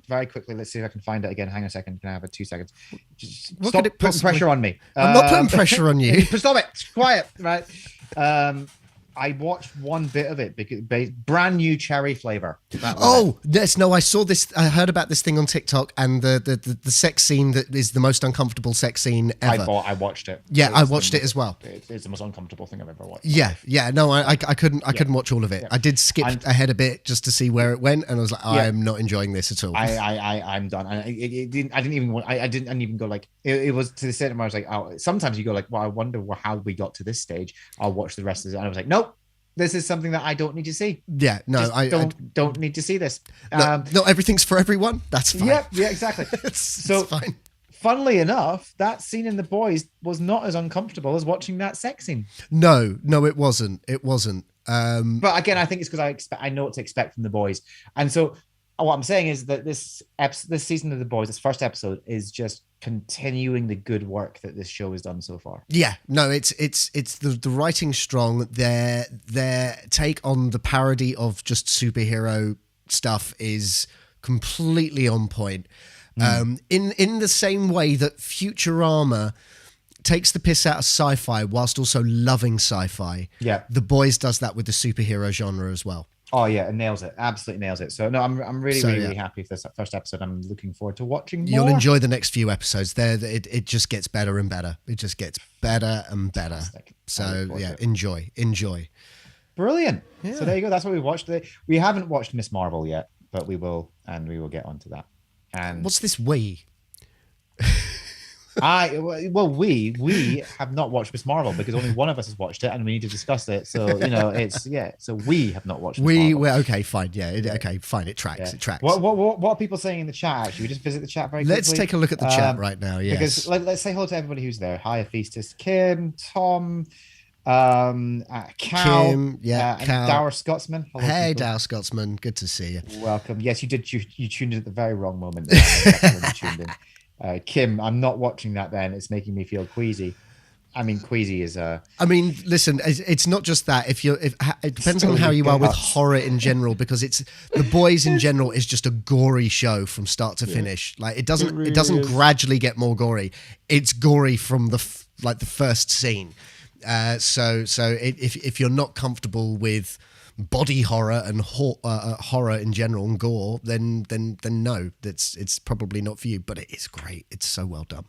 very quickly, let's see if I can find it again. Hang on a second. Can I have it 2 seconds? Just stop putting pressure on me. I'm not putting pressure on you. Stop it. Quiet. Right. I watched one bit of it because brand new cherry flavor. Yes, no, I saw this. I heard about this thing on TikTok, and the sex scene that is the most uncomfortable sex scene ever. I watched it. Yeah, I watched it as well. It's the most uncomfortable thing I've ever watched. Yeah. No, I couldn't watch all of it. Yeah. I did skip ahead a bit just to see where it went, and I was like, I'm not enjoying this at all. I'm done. I didn't even go like it was to the extent where I was like, oh, sometimes you go like, well, I wonder how we got to this stage. I'll watch the rest of it, and I was like, nope. This is something that I don't need to see. Yeah, no, I don't need to see this. No, everything's for everyone. That's fine. Yeah, exactly. It's fine. Funnily enough, that scene in The Boys was not as uncomfortable as watching that sex scene. No, it wasn't. It wasn't. But again, I think it's because I know what to expect from The Boys, and so what I'm saying is that this season of The Boys, this first episode, is just continuing the good work that this show has done so far. Yeah, no, it's the writing strong. Their take on the parody of just superhero stuff is completely on point. In the same way that Futurama takes the piss out of sci-fi whilst also loving sci-fi. Yeah, The Boys does that with the superhero genre as well. Oh yeah, it nails it. Absolutely nails it. So no, I'm really happy for this first episode. I'm looking forward to watching more. You'll enjoy the next few episodes. It just gets better and better. It just gets better and better. Fantastic. So yeah, enjoy. Brilliant. Yeah. So there you go. That's what we watched today. We haven't watched Miss Marvel yet. but we will get onto that. And What's this we? we have not watched Miss Marvel because only one of us has watched it, and we need to discuss it. So so we have not watched. Okay, fine, okay, fine. It tracks. Yeah. It tracks. What are people saying in the chat? Should we just visit the chat very quickly? Let's take a look at the chat right now. Yes, because let's say hello to everybody who's there. Hi, Aphistus, Kim, Tom, Cal, Kim, Cal. And Dower Scotsman. Hello, hey, people. Dower Scotsman, good to see you. Welcome. Yes, you did. You tuned in at the very wrong moment. Exactly when you tuned in. Kim, I'm not watching that. Then it's making me feel queasy. I mean, queasy is I mean, listen, it's not just that. If it depends on how you are with horror in general, because it's The Boys in general is just a gory show from start to finish. Like it doesn't gradually get more gory. It's gory from the first scene. So if you're not comfortable with body horror and horror in general and gore, then no, it's probably not for you. But it is great. It's so well done.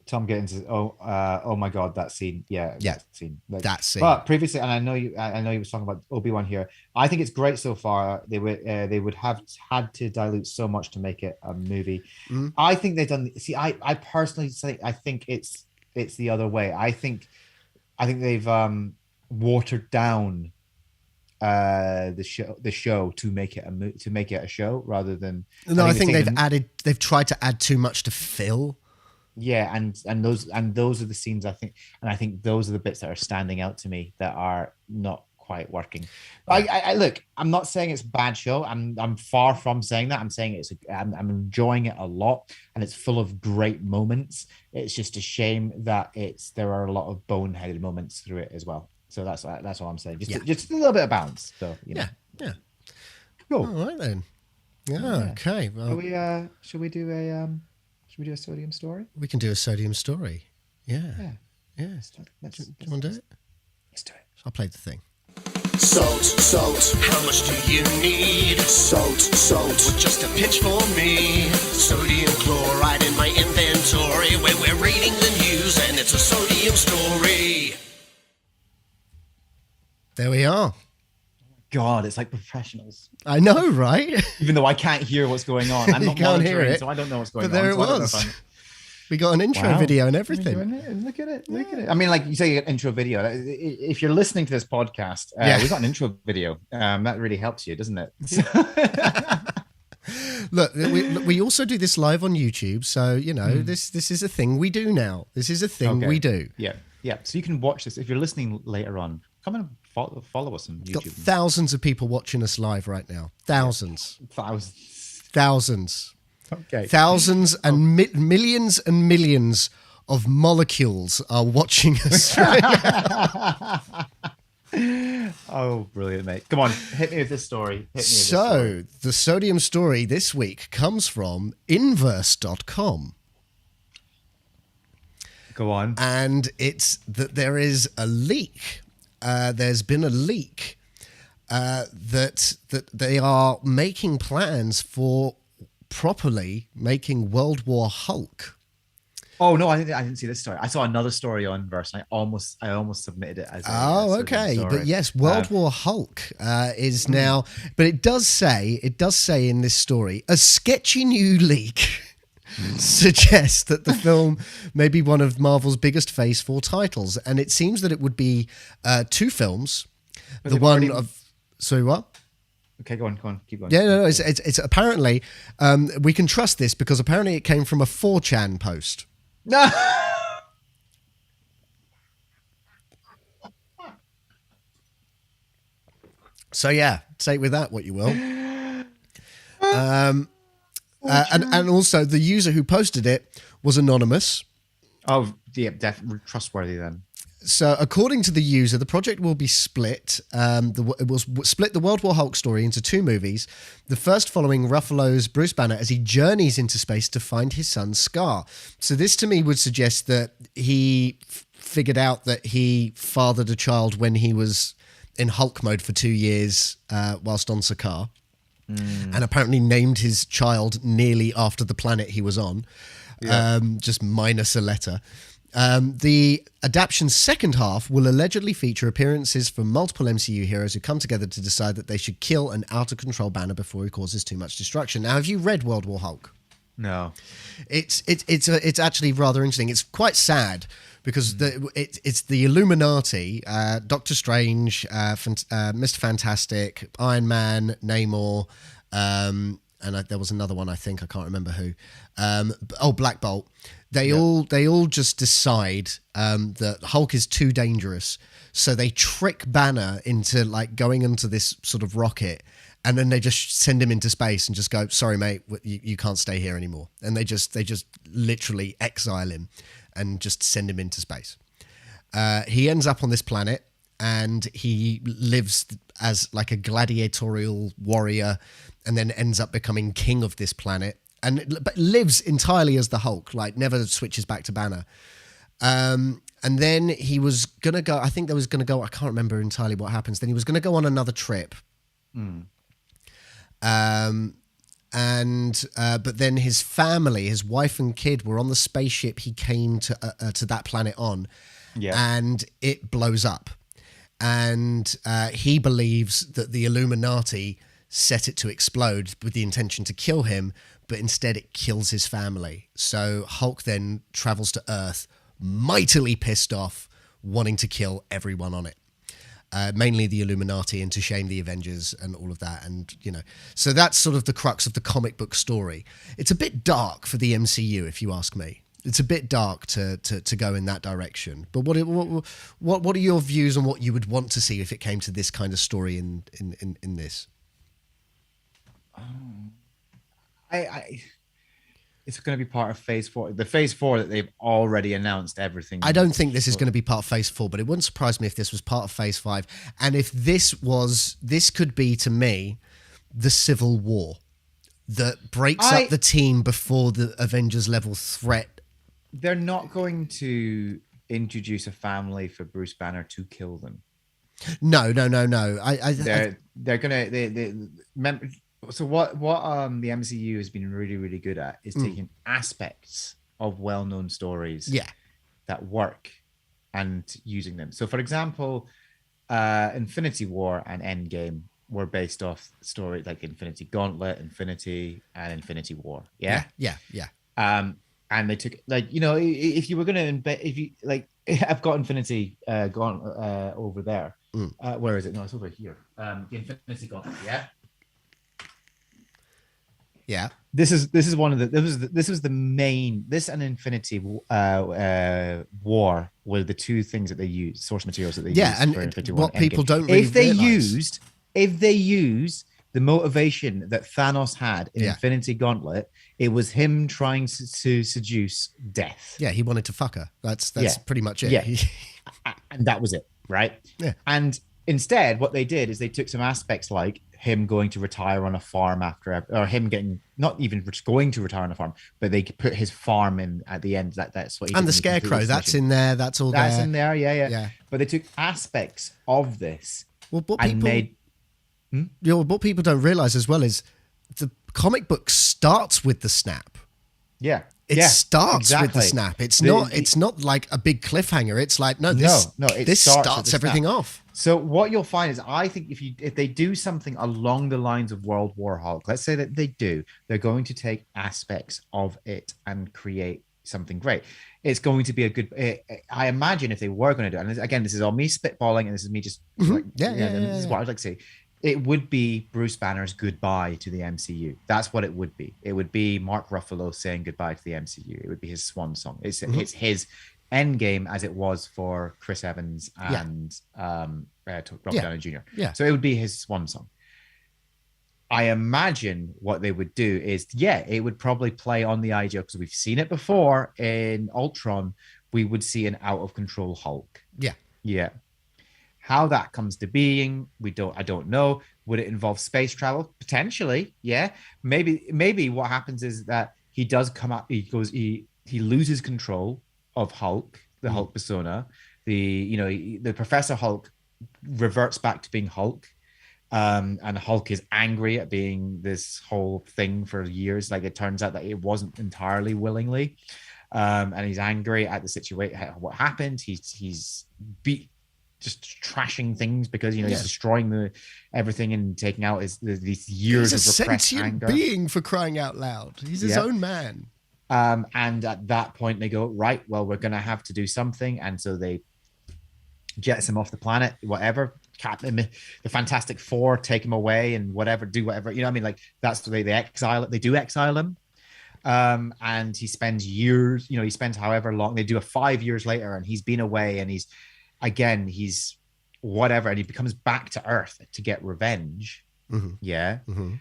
Tom Gittins, oh my God, that scene, that scene. That scene. But previously, and I know you was talking about Obi-Wan here. I think it's great so far. They would have had to dilute so much to make it a movie. Mm. I think they've done. See, I personally say I think it's the other way. I think they've watered down the show to make it a show rather than. No, I think they've tried to add too much to fill. Yeah, and those are the scenes I think those are the bits that are standing out to me that are not quite working. I look, I'm not saying it's a bad show. I'm far from saying that. I'm saying I'm enjoying it a lot, and it's full of great moments. It's just a shame that there are a lot of boneheaded moments through it as well. So that's all I'm saying. Just a little bit of balance. So yeah. Cool. All right then. Yeah. Okay. Well, should we do a sodium story? We can do a sodium story. Yeah. Do you want to do it? Let's do it. I'll play the thing. Salt. How much do you need? Salt. Well, just a pinch for me. Sodium chloride in my inventory, where we're reading the news and it's a sodium story. There we are. God, it's like professionals. I know, right? Even though I can't hear what's going on. I'm not can't hear it, so I don't know what's going on. But there it was. We got an intro video and everything. Look at it. I mean, like you say, an intro video. If you're listening to this podcast, we've got an intro video. That really helps you, doesn't it? Look, we also do this live on YouTube. So, this is a thing we do now. This is a thing we do. Yeah. So you can watch this. If you're listening later on, come and follow us on YouTube. Got thousands of people watching us live right now. Thousands. Okay. Thousands and millions and millions of molecules are watching us right now. Oh, brilliant, mate. Come on, hit me with this story. The sodium story this week comes from inverse.com. Go on. And it's that there is a leak. There's been a leak that they are making plans for properly making World War Hulk. Oh no, I didn't see this story. I saw another story on Verse, and I almost submitted it as. Okay, but yes, World War Hulk is now. But it does say in this story, a sketchy new leak suggests that the film may be one of Marvel's biggest Phase 4 titles, and it seems that it would be two films. Sorry, what? Okay, go on, keep going. Yeah, no, it's apparently we can trust this because apparently it came from a 4chan post. No. So yeah, take with that what you will. And also the user who posted it was anonymous. Oh, yeah, definitely trustworthy then. So, according to the user, the project will be split. It will split the World War Hulk story into two movies. The first following Ruffalo's Bruce Banner as he journeys into space to find his son Scar. So, this to me would suggest that he figured out that he fathered a child when he was in Hulk mode for 2 years whilst on Sakaar, and apparently named his child nearly after the planet he was on, just minus a letter. The adaptation's second half will allegedly feature appearances from multiple MCU heroes who come together to decide that they should kill an out-of-control Banner before he causes too much destruction. Now, have you read World War Hulk? No. It's actually rather interesting. It's quite sad because it's the Illuminati, Doctor Strange, Mr. Fantastic, Iron Man, Namor, and there was another one, I think, I can't remember who. Black Bolt. They all just decide that Hulk is too dangerous, so they trick Banner into like going into this sort of rocket, and then they just send him into space and just go, "Sorry, mate, you can't stay here anymore." And they just literally exile him and just send him into space. He ends up on this planet, and he lives as like a gladiatorial warrior, and then ends up becoming king of this planet. But lives entirely as the Hulk, like never switches back to Banner. And then he was going to go, I think there was going to go, I can't remember entirely what happens. Then he was going to go on another trip. But then his family, his wife and kid were on the spaceship he came to that planet on. Yeah. And it blows up. And he believes that the Illuminati set it to explode with the intention to kill him, but instead it kills his family. So Hulk then travels to Earth, mightily pissed off, wanting to kill everyone on it. Mainly the Illuminati, and to shame the Avengers and all of that. And, so that's sort of the crux of the comic book story. It's a bit dark for the MCU, if you ask me. It's a bit dark to go in that direction. But what are your views on what you would want to see if it came to this kind of story in this? It's going to be part of Phase 4. The Phase 4 that they've already announced everything. I don't think this is going to be part of Phase 4, but it wouldn't surprise me if this was part of Phase 5. And if this could be, to me, the Civil War that breaks up the team before the Avengers level threat. They're not going to introduce a family for Bruce Banner to kill them. No. They're going to... So what the MCU has been really, really good at is taking aspects of well-known stories that work and using them. So, for example, Infinity War and Endgame were based off stories like Infinity Gauntlet, Infinity, and Infinity War. Yeah. And they took if you were going to I've got Infinity Gauntlet over there. Where is it? No, it's over here. The Infinity Gauntlet. Yeah. Yeah. This is one of the this was the main, this and Infinity War were the two things that they used, source materials that they used for Infinity War. What people don't really realize. If they used the motivation that Thanos had in Infinity Gauntlet, it was him trying to seduce death. Yeah, he wanted to fuck her. That's pretty much it. Yeah. And that was it, right? Yeah. And instead, what they did is they took some aspects like him going to retire on a farm or him getting, not even going to retire on a farm, but they put his farm in at the end. That's what he did. And the Scarecrow, that's in there. That's all that's there. in there. Yeah. But they took aspects of this what people don't realize as well is the comic book starts with the snap. Yeah. It starts with the snap. It's not like a big cliffhanger. It's like, this starts everything off. So what you'll find is, I think if they do something along the lines of World War Hulk, let's say that they do, they're going to take aspects of it and create something great. It's going to be a good. I imagine if they were going to do it, and again, this is all me spitballing, and this is me just this is what I'd like to say. It would be Bruce Banner's goodbye to the MCU. That's what it would be. It would be Mark Ruffalo saying goodbye to the MCU. It would be his swan song. It's his end game, as it was for Chris Evans and Robert Downey Jr. Yeah. So it would be his swan song. I imagine what they would do is, it would probably play on the idea, because we've seen it before in Ultron. We would see an out of control Hulk. Yeah. How that comes to being, I don't know. Would it involve space travel? Potentially, yeah. Maybe what happens is that he does come up. He loses control of Hulk, the Hulk persona. The Professor Hulk reverts back to being Hulk, and Hulk is angry at being this whole thing for years. Like, it turns out that it wasn't entirely willingly. and he's angry at the situation, what happened. He's beat just trashing things because he's destroying everything and taking out these years he's of repressed sentient anger. being, for crying out loud. He's his own man. And at that point they go, right, well, we're gonna have to do something, and so they jets him off the planet, whatever. The Fantastic Four take him away and do whatever. Like that's the way they exile it. They do exile him. And he spends years, he spends however long. They do a 5 years later, and he's been away, and he's whatever, and he becomes back to Earth to get revenge. Mm-hmm. Yeah. Mm-hmm.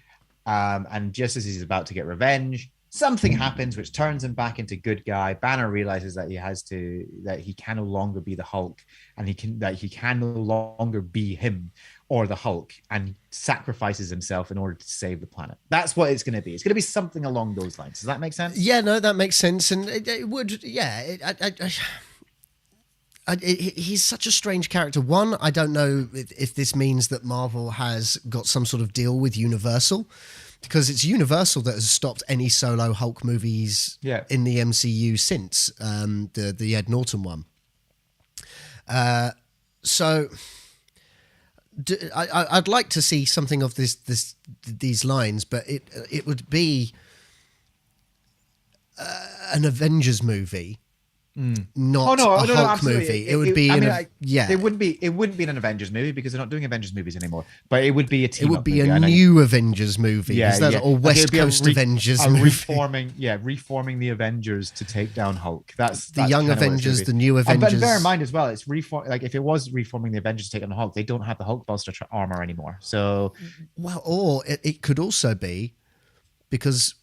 And just as he's about to get revenge, something happens which turns him back into good guy. Banner realizes that he can no longer be the Hulk, and he can no longer be him or the Hulk, and sacrifices himself in order to save the planet. That's what it's going to be. It's going to be something along those lines. Does that make sense? Yeah, no, that makes sense. And it would, he's such a strange character. One, I don't know if this means that Marvel has got some sort of deal with Universal, because it's Universal that has stopped any solo Hulk movies in the MCU since the Ed Norton one. So I'd like to see something of these lines, but it would be an Avengers movie. Not a Hulk movie. It would be It wouldn't be an Avengers movie because they're not doing Avengers movies anymore. But it would be a team. It would be a new Avengers movie, or West Coast Avengers movie. Reforming the Avengers to take down Hulk. That's the young Avengers, the new Avengers. But bear in mind as well, it's like if it was reforming the Avengers to take down Hulk, they don't have the Hulkbuster armor anymore. So, well, or it could also be because.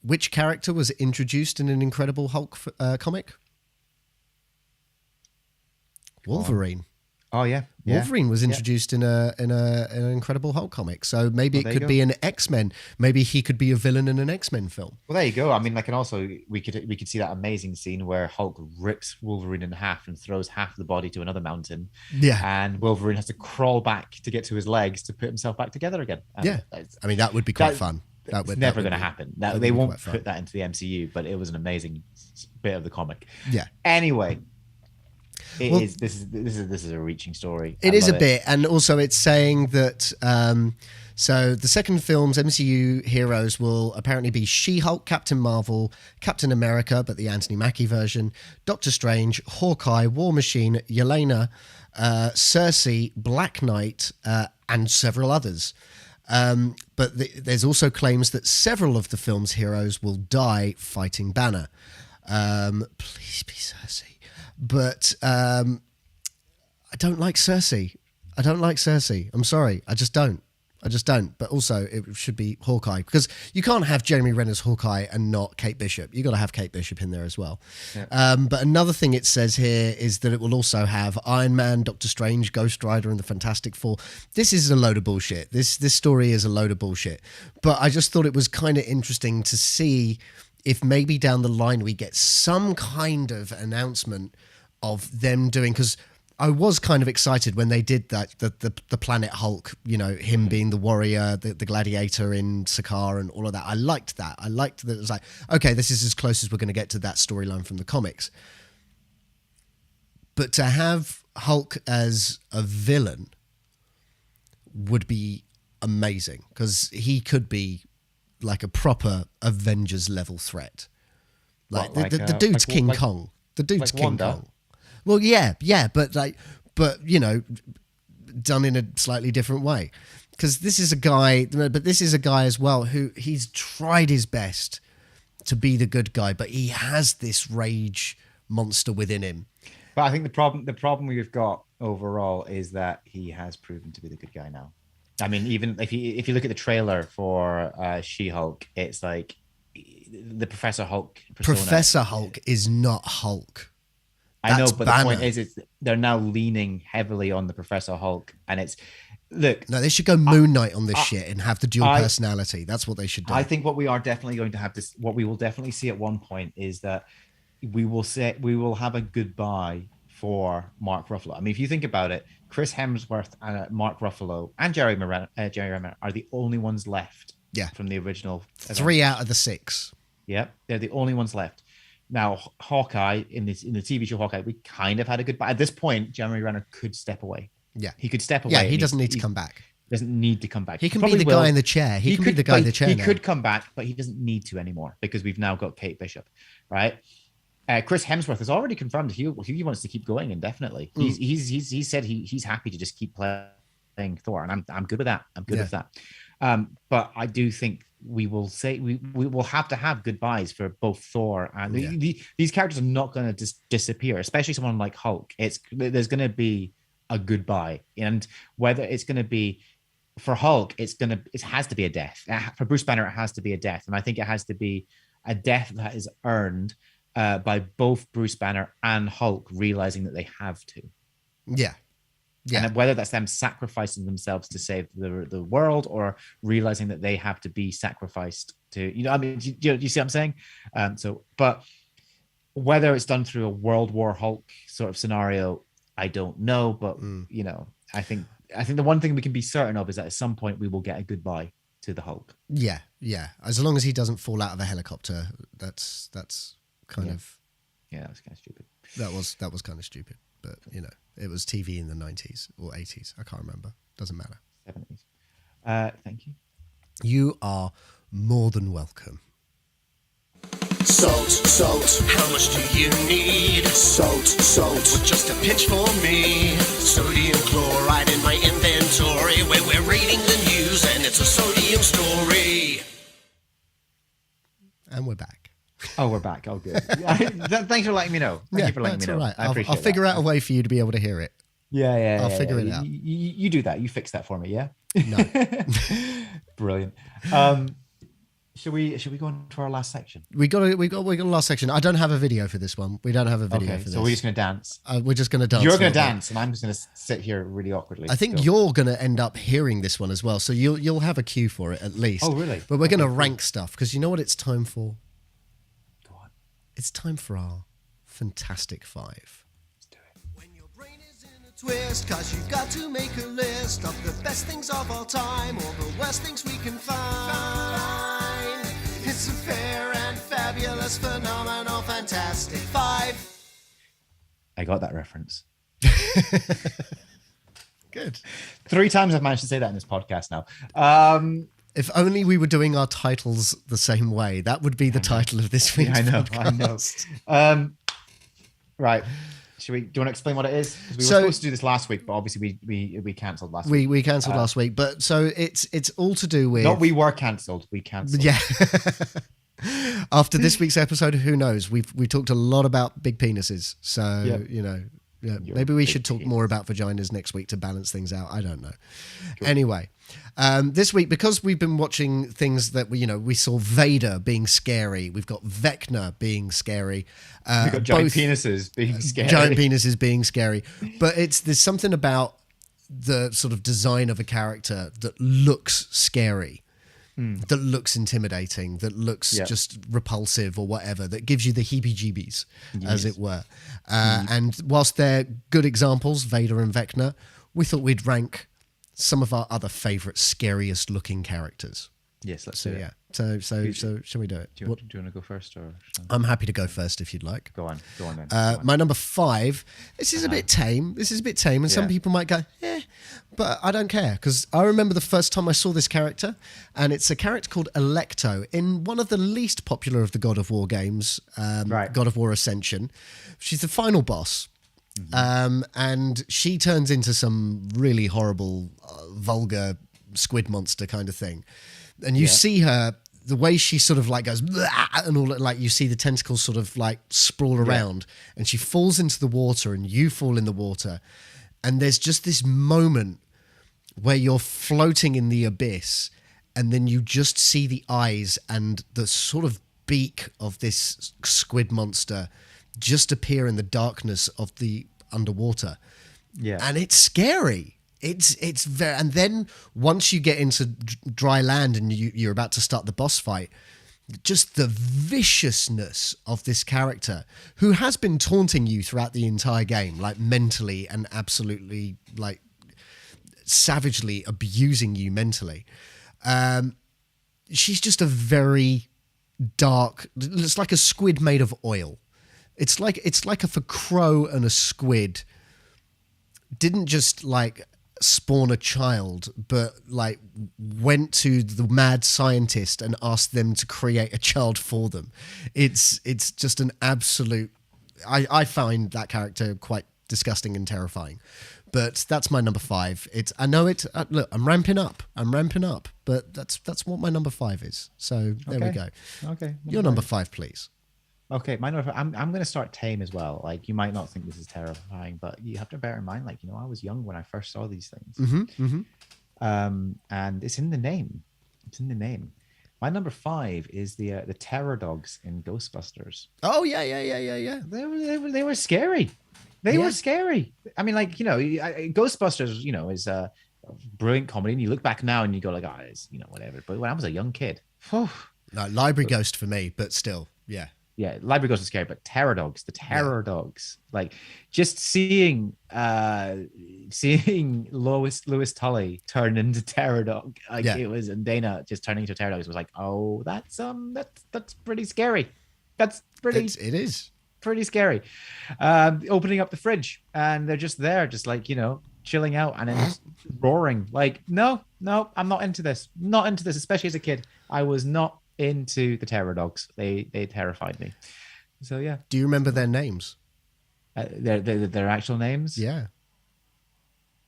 Which character was introduced in an Incredible Hulk comic? Wolverine. Oh yeah. Wolverine was introduced in an Incredible Hulk comic, so maybe it could be an X-Men. Maybe he could be a villain in an X-Men film. Well, there you go. I mean, and also we could see that amazing scene where Hulk rips Wolverine in half and throws half the body to another mountain. Yeah, and Wolverine has to crawl back to get to his legs to put himself back together again. I mean that would be quite fun. It's never going to happen. They won't put that into the MCU, but it was an amazing bit of the comic. Yeah. Anyway, this is a reaching story. It is a bit, and also it's saying that. So the second film's MCU heroes will apparently be She-Hulk, Captain Marvel, Captain America, but the Anthony Mackie version, Doctor Strange, Hawkeye, War Machine, Yelena, Cersei, Black Knight, and several others. But there's also claims that several of the film's heroes will die fighting Banner. Please be Cersei. But I don't like Cersei. I'm sorry. I just don't. But also, it should be Hawkeye, because you can't have Jeremy Renner's Hawkeye and not Kate Bishop. You've got to have Kate Bishop in there as well. Yeah. But another thing it says here is that it will also have Iron Man, Doctor Strange, Ghost Rider, and the Fantastic Four. This is a load of bullshit. This story is a load of bullshit. But I just thought it was kind of interesting to see if maybe down the line we get some kind of announcement of them doing, because I was kind of excited when they did that, the Planet Hulk, him being the warrior, the gladiator in Sakaar and all of that. I liked that. I liked that it was like, okay, this is as close as we're going to get to that storyline from the comics. But to have Hulk as a villain would be amazing, because he could be like a proper Avengers level threat. The dude's King Kong. The dude's King Kong. Well, yeah, but done in a slightly different way, because this is a guy as well who he's tried his best to be the good guy, but he has this rage monster within him. But I think the problem we've got overall is that he has proven to be the good guy now. I mean, even if you look at the trailer for She-Hulk, it's like the Professor Hulk persona. Professor Hulk is not Hulk. I know, but Banner. The point is they're now leaning heavily on the Professor Hulk, and no, they should go Moon Knight on this shit and have the dual personality. That's what they should do. I think what we are definitely going to have what we will definitely see at one point is that we will have a goodbye for Mark Ruffalo. I mean, if you think about it, Chris Hemsworth and Mark Ruffalo and Jerry Renner are the only ones left. Yeah. From the original. 3 out of the 6. Yep, they're the only ones left. Now, Hawkeye in the TV show Hawkeye, we kind of had a goodbye. At this point, Jeremy Renner could step away. Yeah. He could step away. Yeah, he doesn't need to come back. Doesn't need to come back. He can be the guy in the chair. He can be the guy in the chair. He could come back, but he doesn't need to anymore because we've now got Kate Bishop, right? Chris Hemsworth has already confirmed he wants to keep going indefinitely. He said he's happy to just keep playing Thor, and I'm good with that. I'm good with that. But I do think we will have to have goodbyes for both Thor and these characters are not going to just disappear, especially someone like Hulk. There's going to be a goodbye, and whether it's going to be for Hulk, it has to be a death. For Bruce Banner, it has to be a death, and I think it has to be a death that is earned by both Bruce Banner and Hulk realizing that they have to. Yeah. And whether that's them sacrificing themselves to save the world or realizing that they have to be sacrificed to, I mean, do you see what I'm saying? But whether it's done through a World War Hulk sort of scenario, I don't know. But, I think the one thing we can be certain of is that at some point we will get a goodbye to the Hulk. Yeah. As long as he doesn't fall out of a helicopter, that's kind of... Yeah, that was kind of stupid. That was kind of stupid. But, it was TV in the 90s or 80s. I can't remember. Doesn't matter. 70s. Thank you. You are more than welcome. Salt, how much do you need? Salt, with just a pinch for me. Sodium chloride in my inventory, where we're reading the news and it's a sodium story. And we're back. Oh, we're back. Oh, good. Thanks for letting me know. Thank you for letting me know. Right. I appreciate I'll figure out a way for you to be able to hear it. Yeah. I'll figure it out. You do that. You fix that for me, yeah? No. Brilliant. Should we go on to our last section? We got a last section. I don't have a video for this one. We don't have a video for this. So we're just going to dance. We're just going to dance. You're going to dance, and I'm just going to sit here really awkwardly. I think you're going to end up hearing this one as well, so you'll have a cue for it at least. Oh, really? But we're going to rank stuff because you know what it's time for? Go on. It's time for our Fantastic Five. Let's do it. When your brain is in a twist, cause you've got to make a list of the best things of all time, or the worst things we can find. It's a fair and fabulous, phenomenal, Fantastic Five. I got that reference. Good. 3 times I've managed to say that in this podcast now. If only we were doing our titles the same way, that would be the title of this week's podcast. I know. Right. Do you want to explain what it is? We were supposed to do this last week, but obviously we cancelled last week. We cancelled last week, but so it's all to do with... Not we were cancelled, we cancelled. Yeah. After this week's episode, who knows? We talked a lot about big penises, so maybe we should talk more about vaginas next week to balance things out. I don't know. Cool. Anyway, this week, because we've been watching things that we saw Vader being scary, we've got Vecna being scary, we've got giant penises being scary. Giant penises being scary, but there's something about the sort of design of a character that looks scary. That looks intimidating, that looks just repulsive or whatever, that gives you the heebie-jeebies, as it were. And whilst they're good examples, Vader and Vecna, we thought we'd rank some of our other favourite, scariest-looking characters. Yes, let's do it. Yeah. So shall we do it? Do you want to go first? Or I'm happy to go first if you'd like. Go on then. My number 5, this is a bit tame. And some people might go, but I don't care, because I remember the first time I saw this character, and it's a character called Electo in one of the least popular of the God of War games, God of War Ascension. She's the final boss. And she turns into some really horrible, vulgar squid monster kind of thing. And you see her, the way she sort of like goes, and all like you see the tentacles sort of like sprawl around, and she falls into the water and you fall in the water. And there's just this moment where you're floating in the abyss, and then you just see the eyes and the sort of beak of this squid monster just appear in the darkness of the underwater. Yeah. And it's scary. It's very, and then once you get into dry land and you're about to start the boss fight, just the viciousness of this character who has been taunting you throughout the entire game, like mentally and absolutely like savagely abusing you mentally. She's just a very dark. It's like a squid made of oil. It's like if a crow and a squid didn't just like spawn a child, but like went to the mad scientist and asked them to create a child for them. It's just an absolute. I find that character quite disgusting and terrifying. But that's my number 5. I know it. Look, I'm ramping up, but that's what my number 5 is. So there we go. Okay. Your number 5, please. Okay, my number. I'm going to start tame as well. Like, you might not think this is terrifying, but you have to bear in mind, like, I was young when I first saw these things. And it's in the name. It's in the name. My number 5 is the terror dogs in Ghostbusters. Oh yeah. They were scary. They were scary. I mean, like, Ghostbusters, is a brilliant comedy, and you look back now and you go like, it's, whatever. But when I was a young kid, no, Library Ghost for me, but still, yeah. Yeah, Library Ghost is scary, but the terror dogs, like just seeing Lewis Tully turn into terror dog, it was, and Dana just turning into terror dogs was like, oh, that's pretty scary. That's pretty. It is pretty scary. Opening up the fridge and they're just there, just like, chilling out, and then just roaring. Like, no, I'm not into this. Not into this, especially as a kid. I was not into the terror dogs. They terrified me. So yeah. Do you remember their names? Their actual names? Yeah.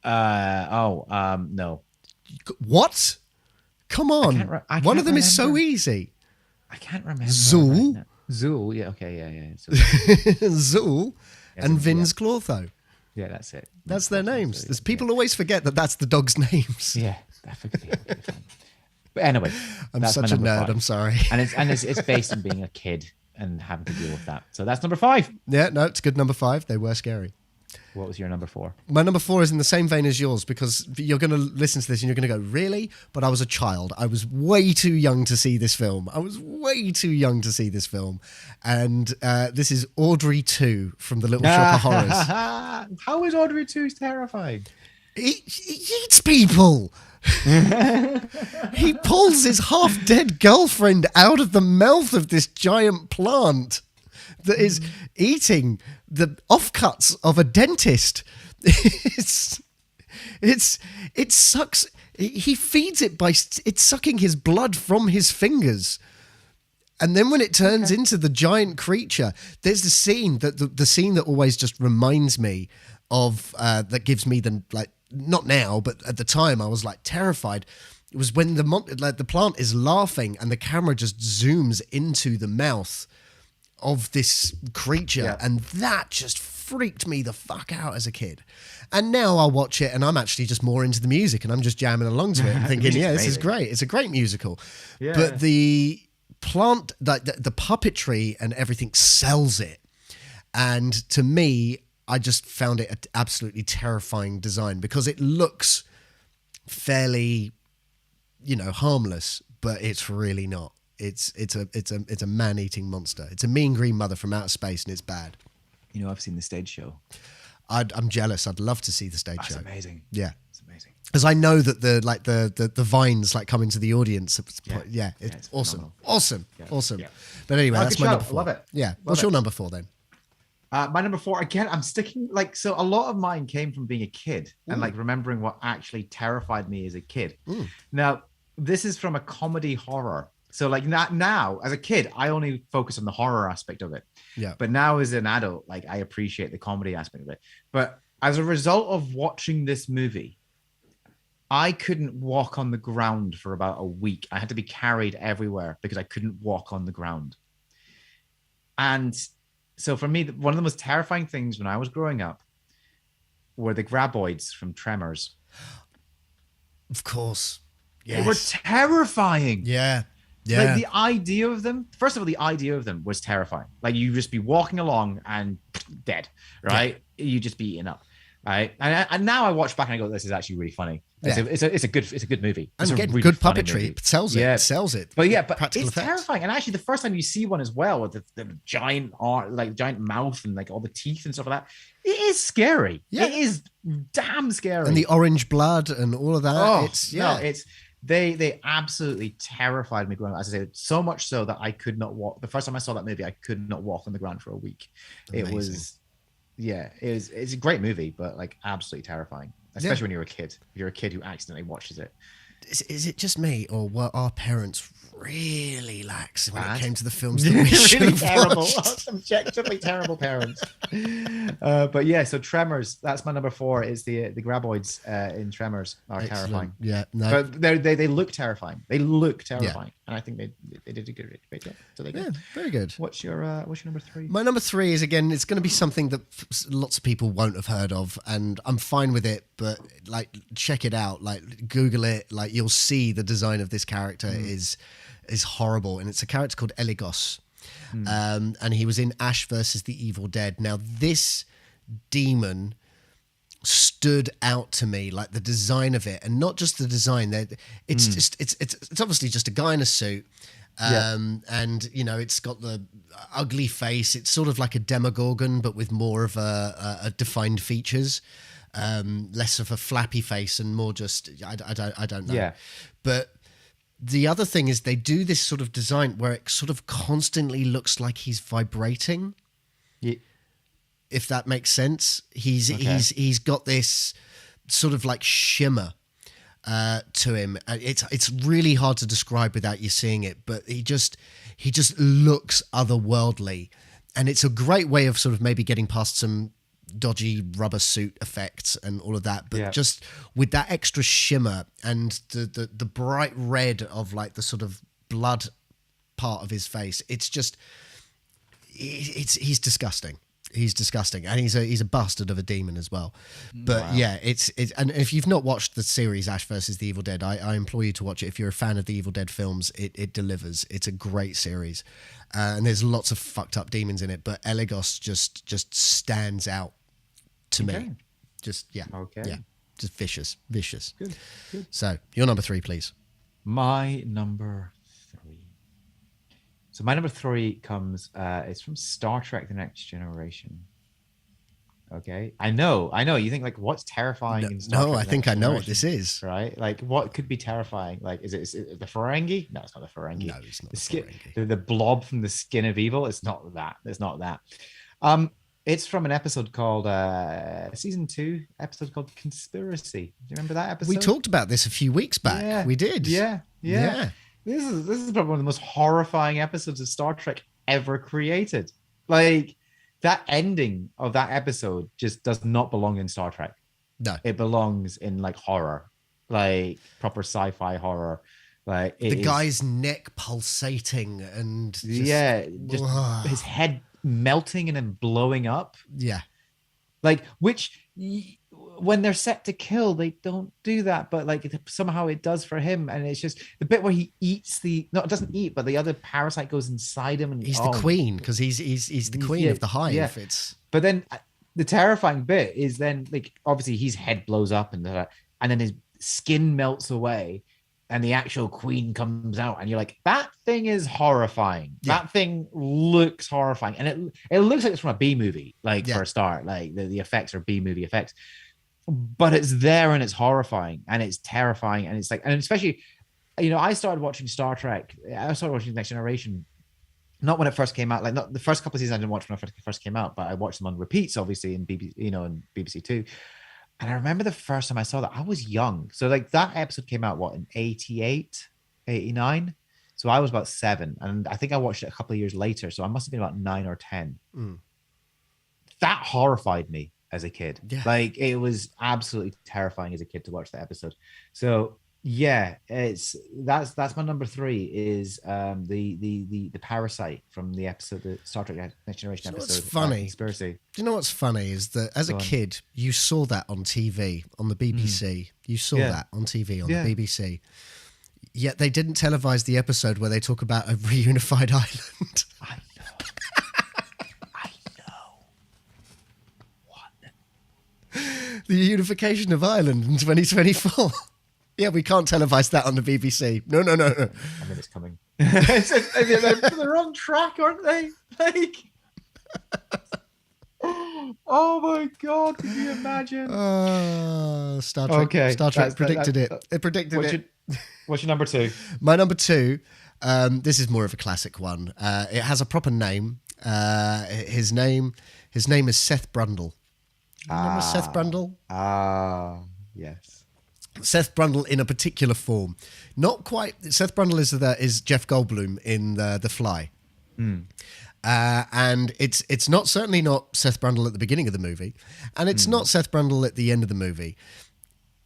No. What? Come on. One of them is so easy. I can't remember. Zool. Right, Zool. Yeah. Okay. Yeah. Zool and Vince Clortho. Yeah, that's it. That's their names. There's people always forget that that's the dogs' names. Yeah. But anyway, I'm such a nerd. 5. I'm sorry. And it's based on being a kid and having to deal with that. So that's number 5. Yeah, no, it's good. Number 5. They were scary. What was your number 4? My number 4 is in the same vein as yours, because you're going to listen to this and you're going to go, really? But I was a child. I was way too young to see this film. And this is Audrey 2 from the Little Shop of Horrors. How is Audrey 2 terrifying? He eats people. He pulls his half-dead girlfriend out of the mouth of this giant plant that is eating the offcuts of a dentist. It sucks. He feeds it by it's sucking his blood from his fingers. And then when it turns into the giant creature, there's the scene the scene that always just reminds me of that gives me the, like, not now, but at the time I was like terrified. It was when the plant is laughing and the camera just zooms into the mouth of this creature, and that just freaked me the fuck out as a kid. And now I'll watch it and I'm actually just more into the music and I'm just jamming along to it and thinking, yeah, this is great. It's a great musical. Yeah. But the plant, the puppetry and everything sells it. And to me, I just found it an absolutely terrifying design because it looks fairly, harmless, but it's really not. It's a man-eating monster. It's a mean green mother from outer space, and it's bad. I've seen the stage show. I'm jealous. I'd love to see the stage show. That's amazing. Yeah, it's amazing. Because I know that the vines like come into the audience. It's awesome, awesome. Yeah. But anyway, that's my number 4. Love it. Yeah. What's your number 4 then? My number 4, again, I'm sticking, so a lot of mine came from being a kid and remembering what actually terrified me as a kid. Now, this is from a comedy horror. So now as a kid, I only focus on the horror aspect of it. Yeah. But now as an adult, I appreciate the comedy aspect of it. But as a result of watching this movie, I couldn't walk on the ground for about a week. I had to be carried everywhere because I couldn't walk on the ground. And so for me, one of the most terrifying things when I was growing up were the graboids from Tremors. Of course. Yes. They were terrifying. Yeah. Yeah. The idea of them, first of all, the idea of them was terrifying. You just be walking along and dead, right? Yeah. You just be eaten up, right? And now I watch back and I go, this is actually really funny. Yeah. It's a good movie. And again, really good puppetry. It sells it. Yeah. It sells it. But it's terrifying. And actually, the first time you see one as well, with the giant giant mouth and all the teeth and stuff like that, it is scary. Yeah. It is damn scary. And the orange blood and all of that. Oh, They absolutely terrified me growing up. As I say, so much so that I could not walk. The first time I saw that movie, I could not walk on the ground for a week. Amazing. It was, yeah, it's a great movie, but like absolutely terrifying, especially when you're a kid. If you're a kid who accidentally watches it. Is it just me, or were our parents really lax when Bad. it came to the films that we should Really have terrible, watched? objectively terrible parents. But yeah, so Tremors. That's my number 4. Is the graboids in Tremors are Excellent. terrifying. Yeah, no, But they look terrifying. They look terrifying, and I think they did a great job. So they yeah, good. very good. What's your number 3? My number 3 is, again, it's going to be something that lots of people won't have heard of, and I'm fine with it, but like, check it out, like Google it, like you'll see the design of this character is horrible, and it's a character called Eligos, and he was in Ash versus the Evil Dead. Now this demon stood out to me, like the design of it, and not just the design. It's just it's obviously just a guy in a suit. And you know, it's got the ugly face. It's sort of like a Demogorgon, but with more of a defined features, less of a flappy face and more just I don't know. Yeah. But the other thing is they do this sort of design where it sort of constantly looks like he's vibrating. Yeah. If that makes sense. He's got this sort of like shimmer to him. It's really hard to describe without you seeing it, but he just looks otherworldly, and it's a great way of sort of maybe getting past some dodgy rubber suit effects and all of that, but just with that extra shimmer and the bright red of like the sort of blood part of his face. It's just he's disgusting. He's disgusting, and he's a bastard of a demon as well. But wow. yeah, it's and if you've not watched the series Ash versus the Evil Dead, I implore you to watch it. If you're a fan of the Evil Dead films, it delivers. It's a great series, and there's lots of fucked up demons in it. But Eligos just stands out to me. Just yeah, just vicious. Good. So your number 3, please. My number 3. So my number 3 comes. It's from Star Trek: The Next Generation. Okay, I know. You think like, what's terrifying in Star Trek? I think I know what this is. Right? Like, what could be terrifying? Like, is it the Ferengi? No, it's not the Ferengi. No, it's not the the skin, Ferengi. the blob from the Skin of Evil. It's not that. It's not that. It's from an episode called season 2, episode called Conspiracy. Do you remember that episode? We talked about this a few weeks back. Yeah. We did. Yeah. This is probably one of the most horrifying episodes of Star Trek ever created. Like, that ending of that episode just does not belong in Star Trek. No, it belongs in like horror, like proper sci-fi horror. Like the guy's neck pulsating and just his head melting and then blowing up. Yeah, like when they're set to kill, they don't do that, but like somehow it does for him. And it's just the bit where he eats it doesn't eat, but the other parasite goes inside him, and he's the queen because he's the queen of the hive. Yeah. But then the terrifying bit is then like obviously his head blows up and then his skin melts away, and the actual queen comes out, and you're like, that thing is horrifying. Yeah. That thing looks horrifying, and it looks like it's from a B movie. Like for a start, like the effects are B movie effects. But it's there and it's horrifying and it's terrifying, and it's like, and especially, I started watching Star Trek. I started watching Next Generation, not when it first came out. Like not the first couple of seasons I didn't watch when it first came out, but I watched them on repeats, obviously in BBC, in BBC Two. And I remember the first time I saw that, I was young. So like that episode came out in 88, 89. So I was about 7, and I think I watched it a couple of years later. So I must have been about 9 or 10. That horrified me as a kid. Yeah. Like it was absolutely terrifying as a kid to watch that episode. So yeah, that's my number 3 is the parasite from the episode, the Star Trek Next Generation episode. What's funny? Conspiracy. Do you know what's funny is that as a kid you saw that on TV on the BBC. You saw that on TV on the BBC. Yet they didn't televise the episode where they talk about a reunified island. I know. The unification of Ireland in 2024. Yeah, we can't televise that on the BBC. No. I mean, it's coming. They're on track, aren't they? Like, oh my God, can you imagine? Star Trek. Okay, Star Trek predicted it. It predicted it. What's your number two? My number two, this is more of a classic one. It has a proper name. His name is Seth Brundle. You remember Seth Brundle? Yes. Seth Brundle in a particular form. Not quite. Seth Brundle is Jeff Goldblum in The Fly. And it's certainly not Seth Brundle at the beginning of the movie, and it's not Seth Brundle at the end of the movie.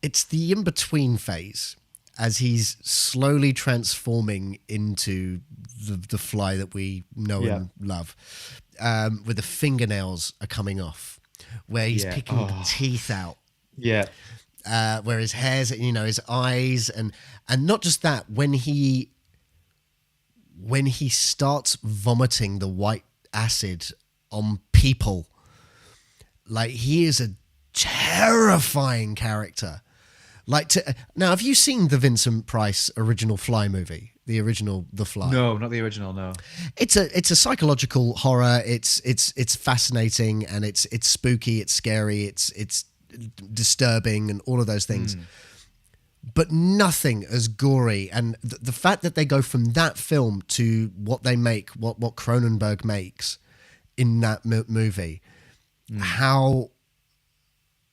It's the in-between phase as he's slowly transforming into the Fly that we know and love, where the fingernails are coming off, where he's picking the teeth out. Yeah. Where his hair's, his eyes, and not just that, when he starts vomiting the white acid on people, like, he is a terrifying character. Now, have you seen the Vincent Price original Fly movie? The original The Fly? No, not the original. No. It's a psychological horror. It's fascinating, and it's spooky. It's scary. It's disturbing, and all of those things. But nothing as gory. And the fact that they go from that film to what they make, what Cronenberg makes in that movie, how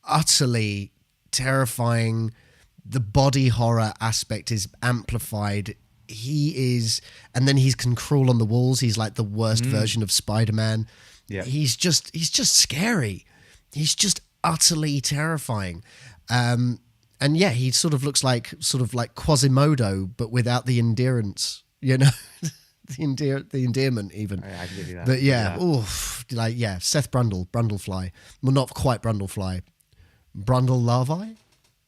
utterly terrifying. The body horror aspect is amplified. He is, and then he can crawl on the walls. He's like the worst version of Spider-Man. Yeah. He's just scary. He's just utterly terrifying. And yeah, he sort of looks like Quasimodo, but without the endearance, the endearment even. I can give you that. But Seth Brundle, Brundlefly. Well, not quite Brundlefly. Brundle larvae?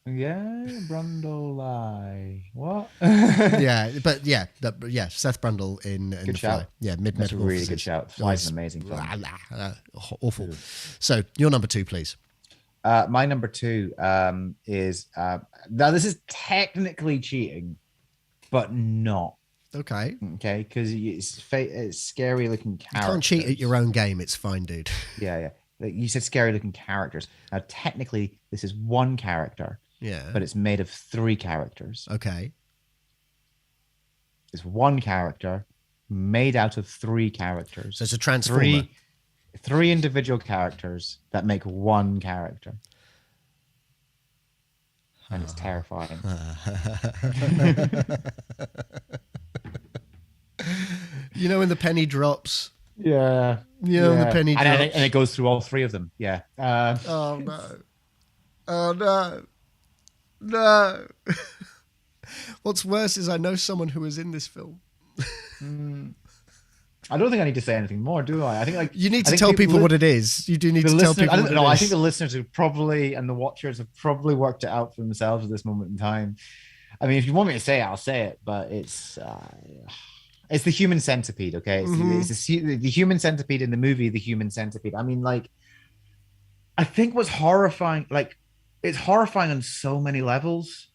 Yeah, Brundle. What? Seth Brundle in Good The shout. Fly. Yeah, mid-metamorphosis. That's a really good shout. Fly's an amazing film. Awful. So, your number two, please. My number two is now this is technically cheating, but not. Okay, because it's scary looking characters. You can't cheat at your own game. It's fine, dude. Yeah. Like you said, scary looking characters. Now, technically, this is one character. Yeah. But it's made of three characters. Okay. It's one character made out of three characters. So it's a transformer. Three individual characters that make one character. And it's terrifying. When the penny drops. Yeah. When the penny drops. And it goes through all three of them. Yeah. Oh, no. Oh, no. No. What's worse is I know someone who was in this film. I don't think I need to say anything more, do I? I think you need to tell people what it is. You do need to tell people. I think the listeners have probably, and the watchers have probably worked it out for themselves at this moment in time. I mean, if you want me to say it, I'll say it. But it's the human centipede. Okay, it's the human centipede in the movie. The human centipede. I mean, I think what's horrifying, it's horrifying on so many levels,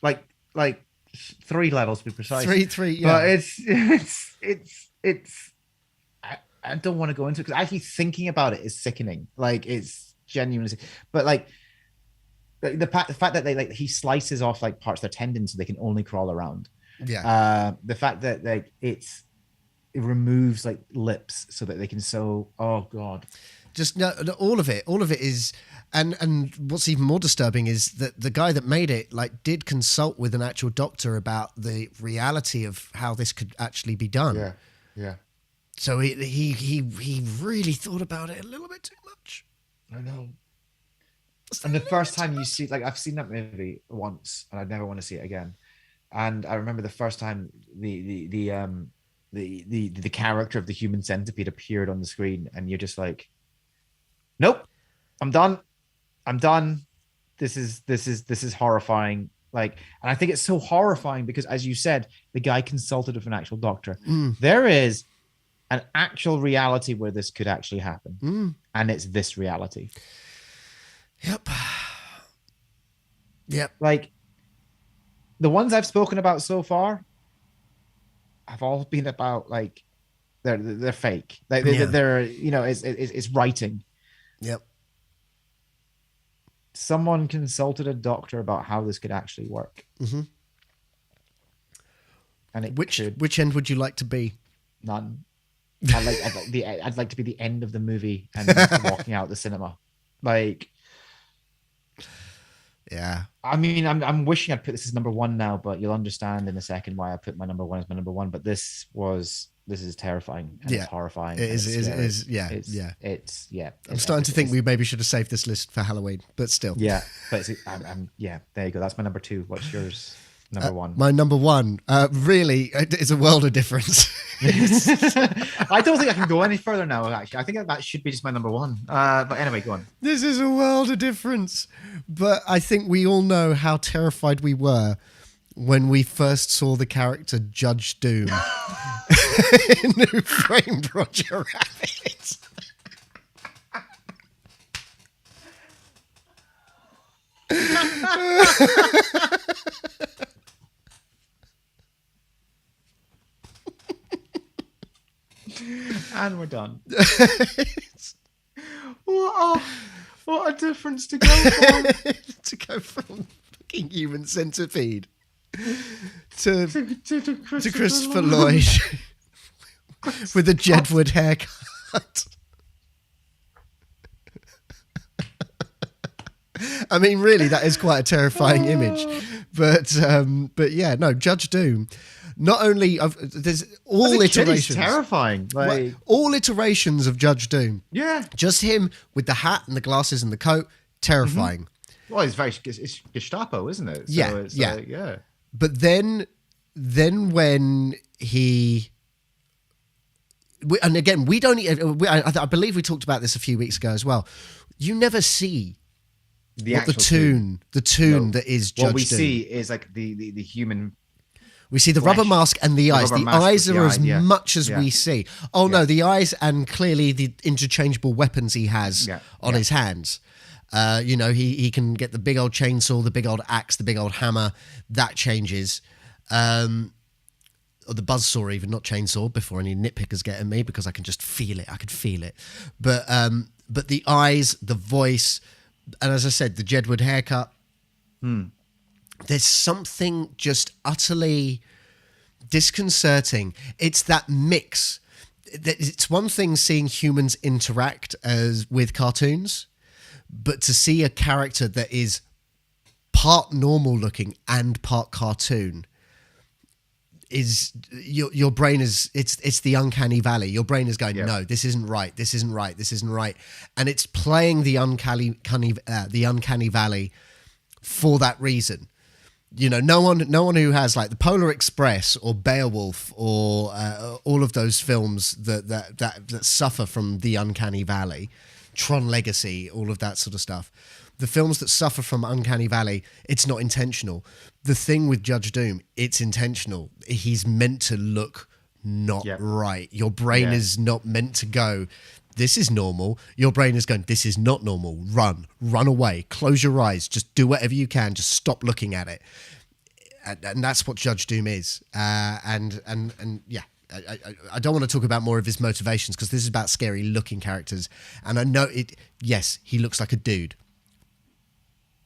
like 3 levels to be precise. Three, yeah. But it's I don't want to go into it because actually thinking about it is sickening. It's genuinely, but the fact that he slices off parts of their tendons so they can only crawl around. Yeah. The fact that it removes lips so that they can sew. Oh God. Just no, all of it is, and what's even more disturbing is that the guy that made it did consult with an actual doctor about the reality of how this could actually be done. Yeah. So he really thought about it a little bit too much. I know. And the first time you see, I've seen that movie once, and I'd never want to see it again. And I remember the first time the character of the human centipede appeared on the screen, and you're just like, nope, I'm done. This is horrifying. And I think it's so horrifying because, as you said, the guy consulted with an actual doctor. There is an actual reality where this could actually happen, and it's this reality. Yep. The ones I've spoken about so far have all been about they're fake. They're it's writing. Yep. Someone consulted a doctor about how this could actually work. and it Which end would you like to be? none. I'd like to be the end of the movie and walking out the cinema. Like, yeah. I mean, I'm wishing I'd put this as number one now, but you'll understand in a second why I put my number one as my number one. But this is terrifying and it's horrifying. It is. Yeah. I'm starting to think we maybe should have saved this list for Halloween, but still. Yeah, but there you go. That's my number two. What's yours? Number one. My number one, really, it's a world of difference. I don't think I can go any further now, actually. I think that should be just my number one. But anyway, go on. This is a world of difference. But I think we all know how terrified we were when we first saw the character Judge Doom in Who Framed Roger Rabbit. And we're done. What a difference to go from. To go from fucking human centipede to Christopher Lloyd with a Jedward haircut. I mean, really, that is quite a terrifying image. But yeah, no, Judge Doom. Not only there's all iterations, terrifying. Like all iterations of Judge Doom. Yeah, just him with the hat and the glasses and the coat, terrifying. Mm-hmm. Well, it's Gestapo, isn't it? So yeah, it's yeah. But then when he. And again, we don't. I believe we talked about this a few weeks ago as well. You never see the tune that is Judge Doom. What we see is like the human. We see the rubber mask and the eyes. The eyes are as much as we see. Oh no, the eyes and clearly the interchangeable weapons he has on his hands. He can get the big old chainsaw, the big old axe, the big old hammer. That changes. Or the buzzsaw even, not chainsaw, before any nitpickers get at me, because I can just feel it. I could feel it. But the eyes, the voice, and as I said, the Jedward haircut. There's something just utterly disconcerting. It's that mix. It's one thing seeing humans interact with cartoons, but to see a character that is part normal looking and part cartoon is your brain is it's the uncanny valley. Your brain is going, no, this isn't right. This isn't right. This isn't right. And it's playing the uncanny valley for that reason. No one who has like the Polar Express or Beowulf or all of those films that suffer from the uncanny valley, Tron Legacy, all of that sort of stuff. The films that suffer from uncanny valley, it's not intentional. The thing with Judge Doom, it's intentional. He's meant to look not right. Your brain is not meant to go, this is normal. Your brain is going, this is not normal. Run away. Close your eyes. Just do whatever you can. Just stop looking at it. And that's what Judge Doom is. I don't want to talk about more of his motivations because this is about scary looking characters. And I know it. Yes, he looks like a dude,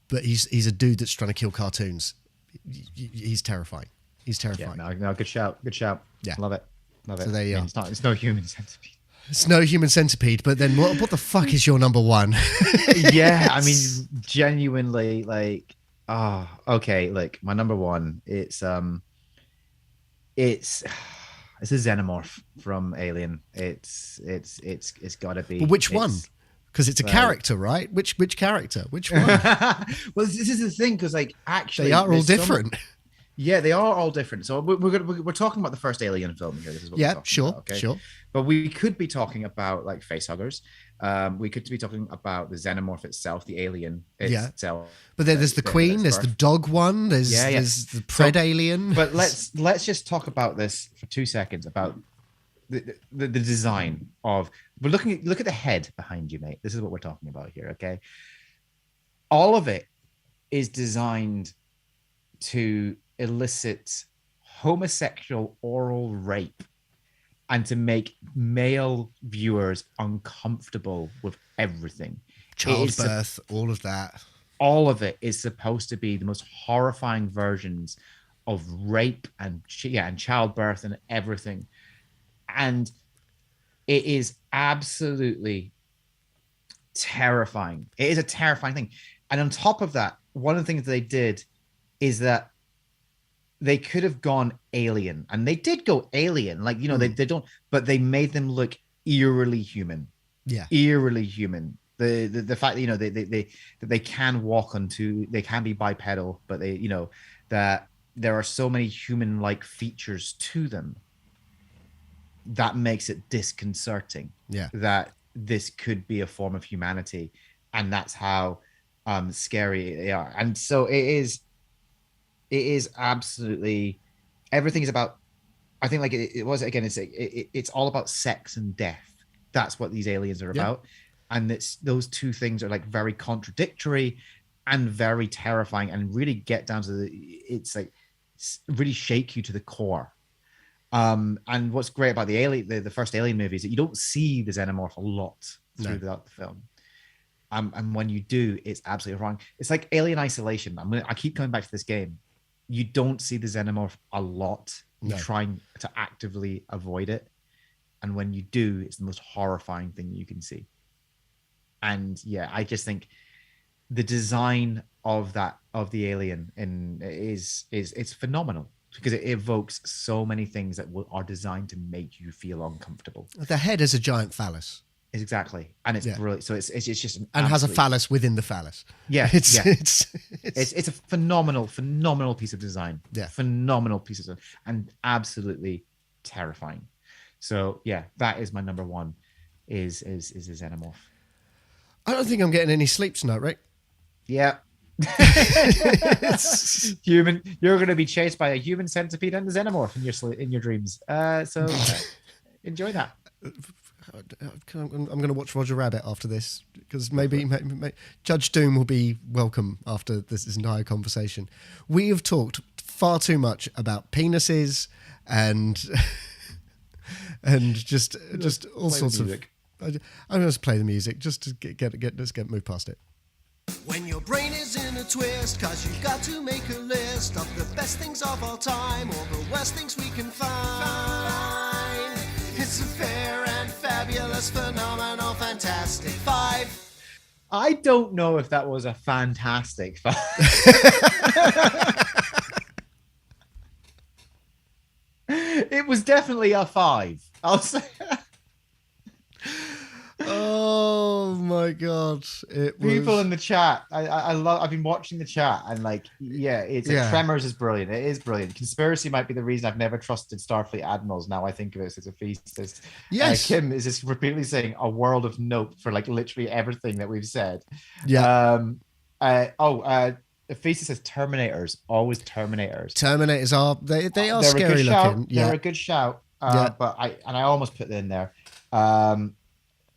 but he's a dude that's trying to kill cartoons. He's terrifying. He's terrifying. Yeah, no, good shout. Yeah, love it. So there you are. It's no human centipede. It's no human centipede, but then what the fuck is your number one? Yeah, I mean, genuinely, like, okay, like my number one, it's a xenomorph from Alien. It's gotta be. But which one? Because it's a character, right? Which character? Which one? Well, this is the thing, because like actually they are all different. Yeah, they are all different. So we're talking about the first Alien film here. This is what we're talking about, okay? Sure. But we could be talking about like facehuggers. We could be talking about the xenomorph itself, the alien itself. But then there's the queen, there's the dog one, there's the pred alien. But let's just talk about this for 2 seconds about the design of. Look at the head behind you, mate. This is what we're talking about here, okay? All of it is designed to elicit homosexual oral rape and to make male viewers uncomfortable with everything. Childbirth, all of that. All of it is supposed to be the most horrifying versions rape and childbirth and everything. And it is absolutely terrifying. It is a terrifying thing. And on top of that, one of the things they did is that they could have gone alien, and they did go alien. Like, they don't, but they made them look eerily human. Yeah. Eerily human. The fact that, they can walk they can be bipedal, but that there are so many human-like features to them that makes it disconcerting. Yeah. That this could be a form of humanity, and that's how scary they are. And so it is absolutely, everything is about, I think, like it was, again, it's all about sex and death. That's what these aliens are about. And it's, those two things are like very contradictory and very terrifying, and really get down to it's like really shake you to the core. And what's great about the first Alien movie is that you don't see the xenomorph a lot throughout the film. And when you do, it's absolutely wrong. It's like Alien Isolation. I keep coming back to this game. You don't see the xenomorph a lot. You're trying to actively avoid it. And when you do, it's the most horrifying thing you can see. And yeah, I just think the design of the alien it's phenomenal, because it evokes so many things that are designed to make you feel uncomfortable. The head is a giant phallus. Exactly, and it's brilliant. So it's just and has a phallus within the phallus. Yeah, it's a phenomenal piece of design. Yeah, phenomenal piece of design, and absolutely terrifying. So yeah, that is my number one. Is a xenomorph. I don't think I'm getting any sleep tonight, Rick. Yeah. Human, you're going to be chased by a human centipede and a xenomorph in your dreams. So enjoy that. I'm going to watch Roger Rabbit after this, because maybe Judge Doom will be welcome after this entire conversation. We have talked far too much about penises and just all sorts of. I'm going to play the music just to get move past it. When your brain is in a twist, 'cause you've got to make a list of the best things of all time, or the worst things we can find. It's a fair and fabulous, phenomenal, fantastic five. I don't know if that was a fantastic five. It was definitely a five. I'll say. Oh my god! People in the chat, I love. I've been watching the chat, and like, Tremors is brilliant. It is brilliant. Conspiracy might be the reason I've never trusted Starfleet admirals. Now I think of it as a feast. Yes, Kim is just repeatedly saying a world of note for like literally everything that we've said. Yeah. Feast says Terminators, always Terminators. Terminators are they are scary looking. They're a good shout. But I almost put them in there.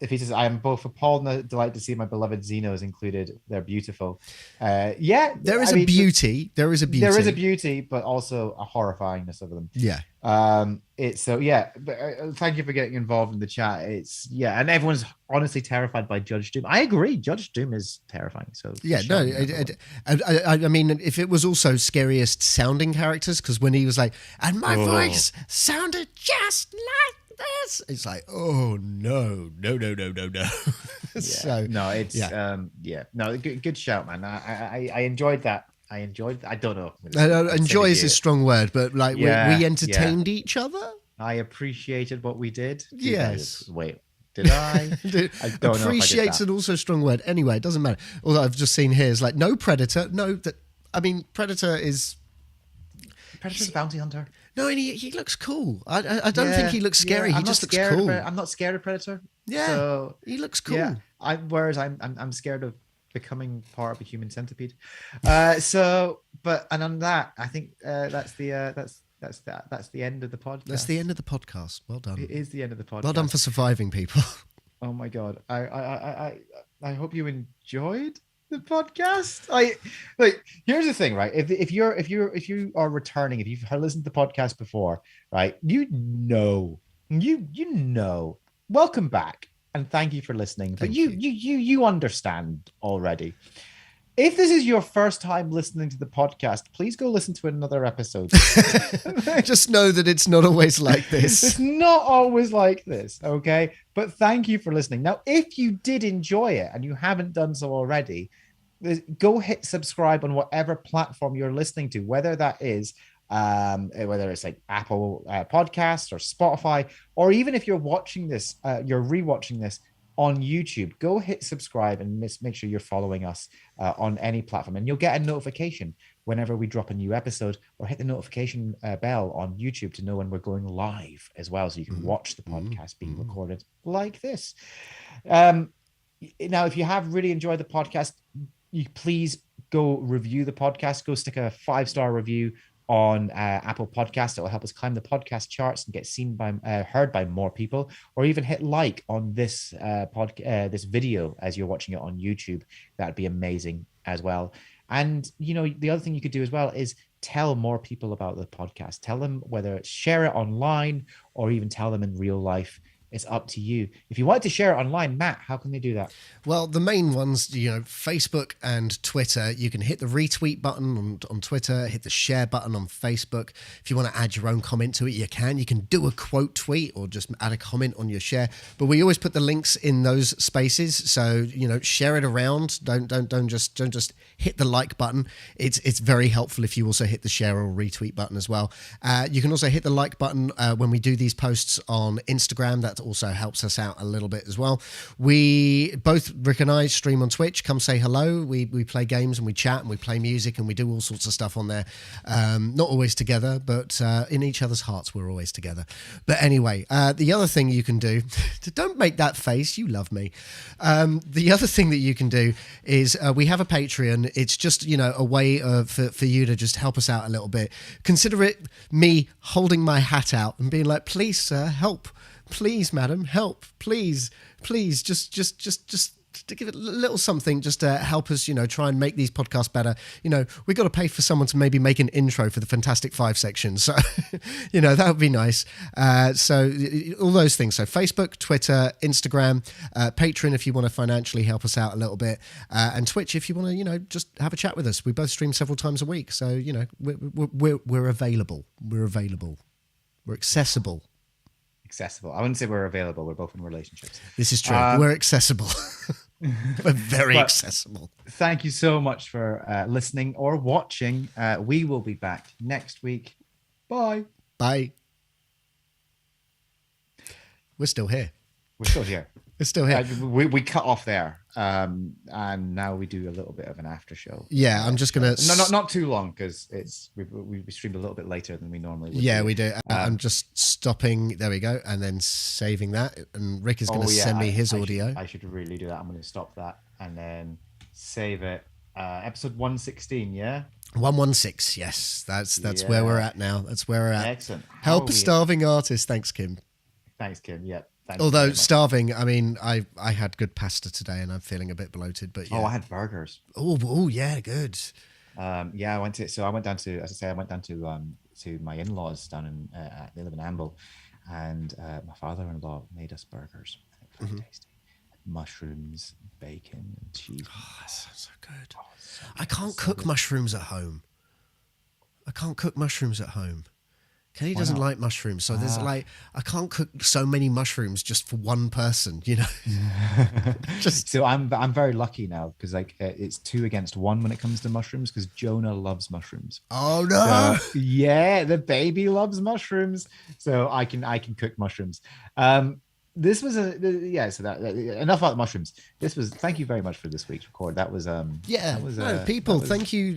If he says, I am both appalled and delighted to see my beloved Xenos included. They're beautiful. There is a beauty. There is a beauty, but also a horrifyingness of them. Yeah. Thank you for getting involved in the chat. And everyone's honestly terrified by Judge Doom. I agree. Judge Doom is terrifying. So I mean, if it was also scariest sounding characters, because when he was like, and my voice sounded just like this, it's like, oh no. Good shout, man. I enjoyed that. I don't know. Enjoy is a strong word, but like we entertained each other. I appreciated what we did. Yes. Wait, did I? I don't know. Appreciate's an also strong word. Anyway, it doesn't matter. All I've just seen here is like no Predator. Predator's a bounty hunter. No, and he looks cool. I don't think he looks scary. He just looks cool. I'm not scared of Predator. Yeah, so, he looks cool. Yeah, whereas I'm scared of becoming part of a human centipede. And on that, I think that's the end of the podcast. That's the end of the podcast. Well done. It is the end of the podcast. Well done for surviving, people. Oh my god. I hope you enjoyed the podcast. Here's the thing, right? If you are returning, if you've listened to the podcast before, right, you know, welcome back and thank you for listening. But you understand already. If this is your first time listening to the podcast, please go listen to another episode. Just know that it's not always like this. It's not always like this, okay? But thank you for listening. Now, if you did enjoy it and you haven't done so already, go hit subscribe on whatever platform you're listening to, whether that is whether it's like Apple Podcasts or Spotify, or even if you're watching this, you're rewatching this on YouTube, go hit subscribe and make sure you're following us on any platform, and you'll get a notification whenever we drop a new episode, or hit the notification bell on YouTube to know when we're going live as well, so you can watch the podcast being recorded like this. Now, if you have really enjoyed the podcast, you please go review the podcast. Go stick a 5-star review on Apple Podcast. It will help us climb the podcast charts and get seen by heard by more people, or even hit like on this this video as you're watching it on YouTube. That'd be amazing as well. And the other thing you could do as well is tell more people about the podcast. Tell them, whether it's share it online or even tell them in real life. It's up to you. If you want to share it online, Matt, how can they do that? Well, the main ones, Facebook and Twitter. You can hit the retweet button on Twitter, hit the share button on Facebook. If you want to add your own comment to it, you can. You can do a quote tweet or just add a comment on your share. But we always put the links in those spaces, so share it around. Don't just hit the like button. It's very helpful if you also hit the share or retweet button as well. You can also hit the like button when we do these posts on Instagram. That also helps us out a little bit as well. We both, Rick and I, stream on Twitch. Come say hello. We play games and we chat and we play music and we do all sorts of stuff on there. Not always together, but in each other's hearts we're always together. But anyway, the other thing you can do, don't make that face, you love me. The other thing that you can do is we have a Patreon. It's just a way for you to just help us out a little bit. Consider it me holding my hat out and being like, please sir, help. Please, madam, help. Please, just to give it a little something, just to help us, try and make these podcasts better. We got to pay for someone to maybe make an intro for the Fantastic Five section. So, that would be nice. So all those things. So Facebook, Twitter, Instagram, Patreon, if you want to financially help us out a little bit, and Twitch, if you want to, just have a chat with us. We both stream several times a week. So, we're available. We're available. We're accessible. I wouldn't say we're available. We're both in relationships. This is true. We're accessible. We're very accessible. Thank you so much for listening or watching. We will be back next week. Bye. Bye. We're still here. We're still here. We're still here. We cut off there, and now we do a little bit of an after show. Yeah, I'm just gonna not too long, because we streamed a little bit later than we normally would. Yeah, we do. I'm just stopping. There we go, and then saving that. And Rick is going to send me his audio. I should really do that. I'm going to stop that and then save it. Episode 116. Yeah. 116. Yes, that's where we're at now. That's where we're at. Excellent. Help a starving artist. Thanks, Kim. Thanks, Kim. Yep. Although starving, I mean, I had good pasta today and I'm feeling a bit bloated, but yeah. Oh, I had burgers. Oh, yeah, good. Yeah, I went down to my in-laws down in they live in Amble, and my father-in-law made us burgers. Very tasty. Mushrooms, bacon, and cheese. Oh, that sounds so good. I can't cook mushrooms at home. Kenny doesn't like mushrooms, so there's I can't cook so many mushrooms just for one person, So I'm very lucky now, because it's 2 against 1 when it comes to mushrooms, because Jonah loves mushrooms. Oh no! So, yeah, the baby loves mushrooms, so I can cook mushrooms. This was so that enough about mushrooms. Thank you very much for this week's record. That was people. Thank you.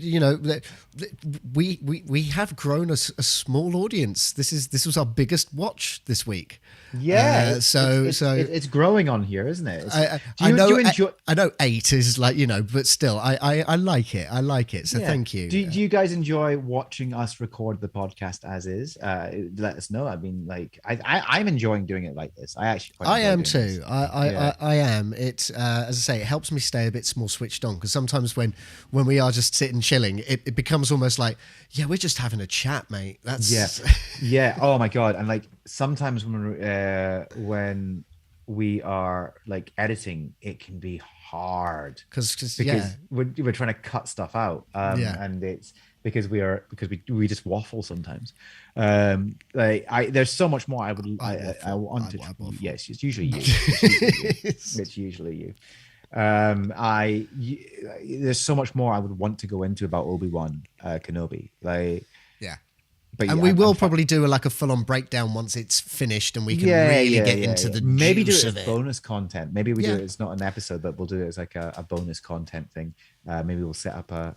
We have grown a small audience. This was our biggest watch this week. Yeah, it's growing on here, isn't it? I know 8 is but still, I like it. I like it. So thank you. Do you guys enjoy watching us record the podcast as is? Let us know. I mean, I'm enjoying doing it like this. I am too. I am. It as I say, it helps me stay a bit more switched on, because sometimes when we are just sitting chilling, it becomes almost like, we're just having a chat, mate. That's yeah. Oh my god! And sometimes when we are like editing, it can be hard because we're trying to cut stuff out, and it's because we just waffle sometimes. There's so much more I want to. Yes, it's usually you. It's usually you. There's so much more I would want to go into about Obi-Wan Kenobi, like. But and we will probably do a full-on breakdown once it's finished, and we can get into the maybe do juice it of as it. bonus content. Maybe we do it. It's not an episode, but we'll do it as like a bonus content thing. Maybe we'll set up a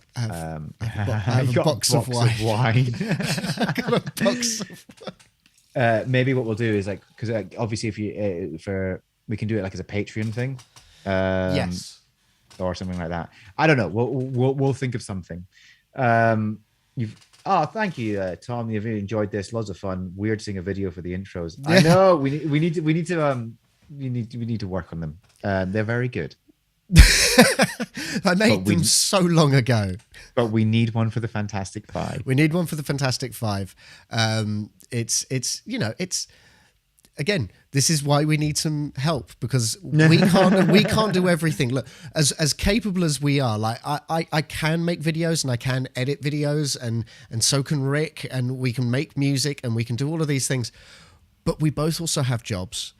box of wine. I got a box of wine. Maybe what we'll do is because obviously if you we can do it like as a Patreon thing. Yes. Or something like that. I don't know. We'll think of something. Thank you, Tom. You've really enjoyed this. Lots of fun. Weird seeing a video for the intros. I know we need to work on them. They're very good. I made them so long ago. But we need one for the Fantastic Five. We need one for the Fantastic Five. Again, this is why we need some help, because we can't do everything. Look, as capable as we are, like I can make videos and I can edit videos, and so can Rick, and we can make music and we can do all of these things. But we both also have jobs.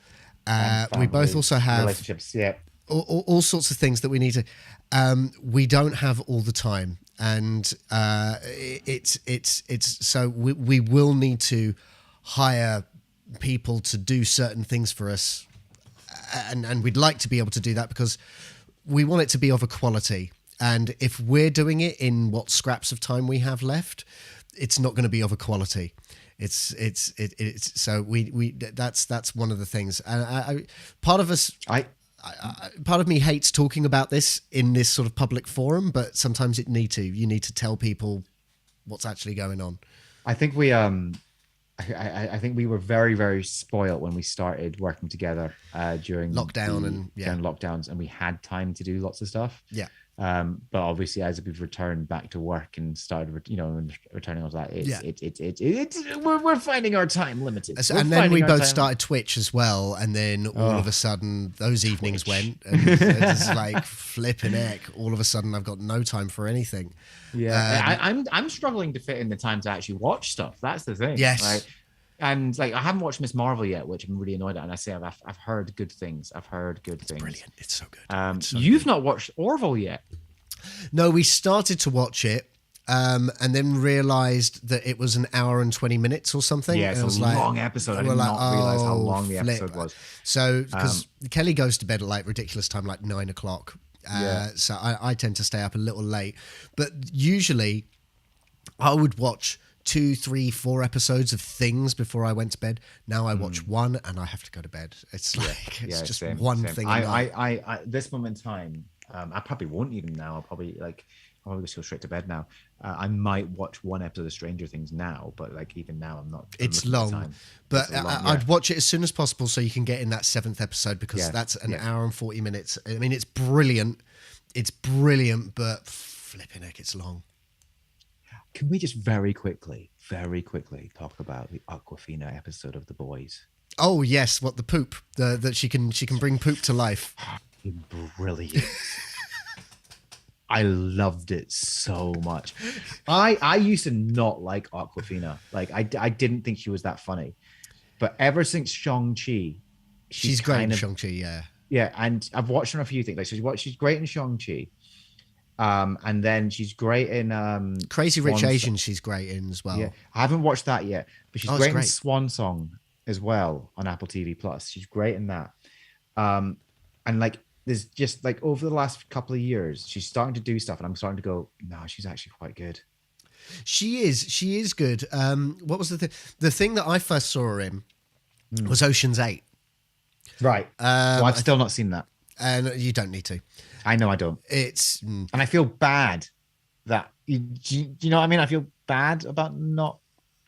We both also have relationships. Yeah, all sorts of things that we need to. We don't have all the time, and it's so we will need to hire people to do certain things for us, and we'd like to be able to do that because we want it to be of a quality. And if we're doing it in what scraps of time we have left, it's not going to be of a quality. It's so we that's one of the things. And part of me hates talking about this in this sort of public forum, but sometimes you need to tell people what's actually going on. I think I think we were very, very spoiled when we started working together during during lockdowns, and we had time to do lots of stuff. Yeah. But obviously, as we've returned back to work and started, returning all that, we're finding our time limited. And then we both started Twitch as well, and then all of a sudden those evenings went, and it's like flipping heck. All of a sudden, I've got no time for anything. Yeah, I'm struggling to fit in the time to actually watch stuff. That's the thing. Yes. Right? And I haven't watched Miss Marvel yet, which I'm really annoyed at. And I say I've heard good things. It's brilliant. It's so good. You've not watched Orville yet. No, we started to watch it, and then realized that it was an hour and 20 minutes or something. Yeah, it's a long episode. I did not realize how long the episode was. So, because Kelly goes to bed at ridiculous time, 9 o'clock. So I tend to stay up a little late, but usually I would watch 2, 3, 4 episodes of things before I went to bed. Now I watch one and I have to go to bed. It's just one thing. I this moment in time, I probably won't even now. I'll probably just go straight to bed now. I might watch one episode of Stranger Things now, but even now I'm not. It's long, but I'd watch it as soon as possible so you can get in that 7th episode, because that's an hour and 40 minutes. I mean, it's brilliant. It's brilliant, but flipping heck, it's long. Can we just very quickly talk about the Awkwafina episode of The Boys? Oh yes, what the poop? That she can bring poop to life. Brilliant. I loved it so much. I used to not like Awkwafina. I didn't think she was that funny. But ever since Shang-Chi, she's great in Shang-Chi, yeah. Yeah, and I've watched her in a few things. She's great in Shang-Chi. And then she's great in Crazy Rich Asians. She's great in as well. Yeah, I haven't watched that yet, but she's great in Swan Song as well on Apple TV Plus. She's great in that. And there's just over the last couple of years, she's starting to do stuff, and I'm starting to go, no, she's actually quite good. She is good. What was the thing that I first saw her in was Ocean's 8. Right. Well, I've still not seen that. And you don't need to. I know I don't. And I feel bad that you know what I mean? I feel bad about not.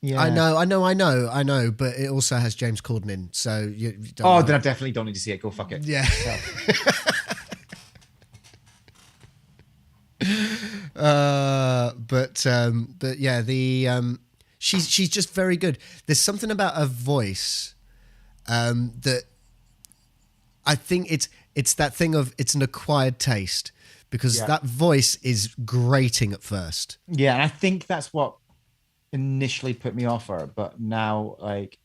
Yeah. I know, but it also has James Corden in, so you don't. Then I definitely don't need to see it. Go fuck it. Yeah. But yeah, she's just very good. There's something about her voice that I think it's that thing of it's an acquired taste because that voice is grating at first. Yeah, and I think that's what initially put me off her, but now But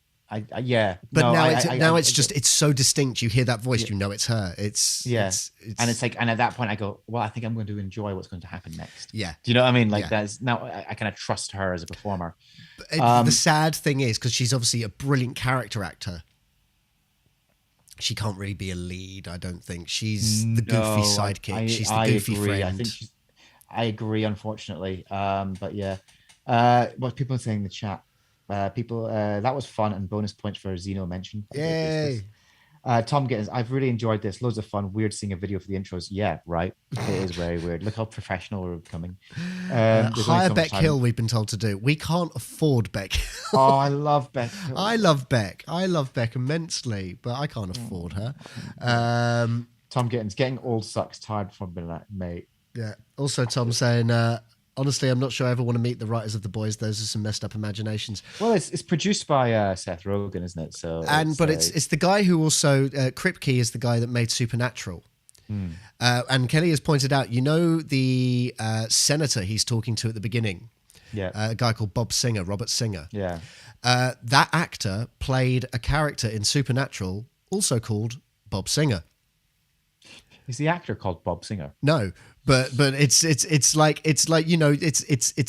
it's so distinct. You hear that voice, you know it's her. It's and it's like, and at that point I go, well, I think I'm going to enjoy what's going to happen next. Yeah, do you know what I mean? Like that's now I kind of trust her as a performer. The sad thing is because she's obviously a brilliant character actor. She can't really be a lead. I don't think she's the goofy sidekick. She's the goofy friend. I agree, unfortunately. But yeah, what people are saying in the chat. People, that was fun and bonus points for Zeno mention. Yay! Tom Gittins, I've really enjoyed this. Loads of fun. Weird seeing a video for the intros. Yeah, right. It is very weird. Look how professional we're becoming. Hire Beck Hill, we've been told to do. We can't afford Beck Hill. Oh, I love Beck Hill. I love Beck. I love Beck immensely, but I can't afford her. Tom Gittins, getting old sucks. Tired from being like, mate. Yeah. Also, Tom saying, honestly, I'm not sure I ever want to meet the writers of The Boys. Those are some messed up imaginations. Well, it's produced by Seth Rogen, isn't it? So, it's the guy who also Kripke is the guy that made Supernatural. And Kelly has pointed out, the senator he's talking to at the beginning, a guy called Robert Singer. Yeah, that actor played a character in Supernatural, also called Bob Singer. Is the actor called Bob Singer? No. But it's like it's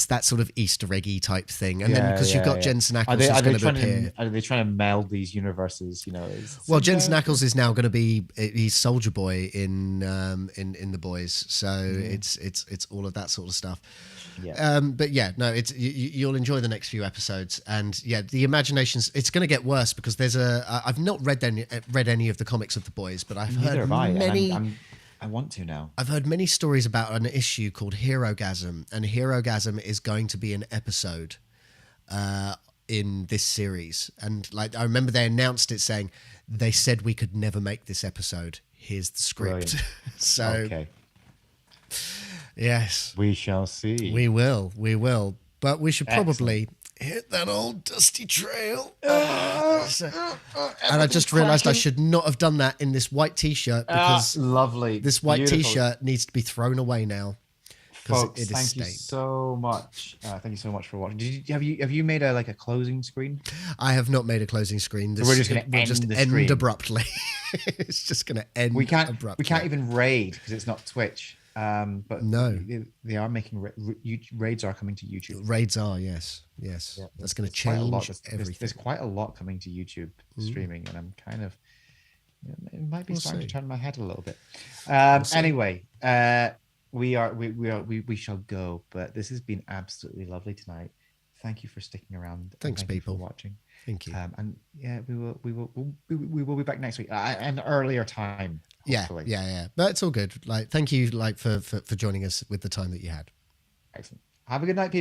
that sort of Easter eggy type thing, and then because you've got Jensen Ackles who's going to appear. Are they trying to meld these universes? Jensen Ackles is now going to be he's Soldier Boy in The Boys, so it's all of that sort of stuff. Yeah. But you'll enjoy the next few episodes, and the imaginations. It's going to get worse because there's I've not read any of the comics of The Boys, but I've heard many. I want to now. I've heard many stories about an issue called Herogasm, and Herogasm is going to be an episode in this series. And I remember they announced it saying, they said we could never make this episode. Here's the script. So, okay. Yes. We shall see. We will. But we should probably hit that old dusty trail. And I just realised I should not have done that in this white T-shirt because lovely. This white T-shirt needs to be thrown away now. Folks, thank you so much. Thank you so much for watching. Have you made a closing screen? I have not made a closing screen. So we're just going to end abruptly. It's just going to end. Abruptly. We can't even raid because it's not Twitch. But no, they are making raids are coming to YouTube. Raids are yes. Yeah, that's going to change everything. There's quite a lot coming to YouTube streaming, and I'm kind of it might be starting to turn my head a little bit. Anyway, we shall go. But this has been absolutely lovely tonight. Thank you for sticking around. Thanks, people, for watching. Thank you. And we will be back next week at an earlier time. Hopefully. Yeah. But it's all good. Thank you, for joining us with the time that you had. Excellent. Have a good night, people.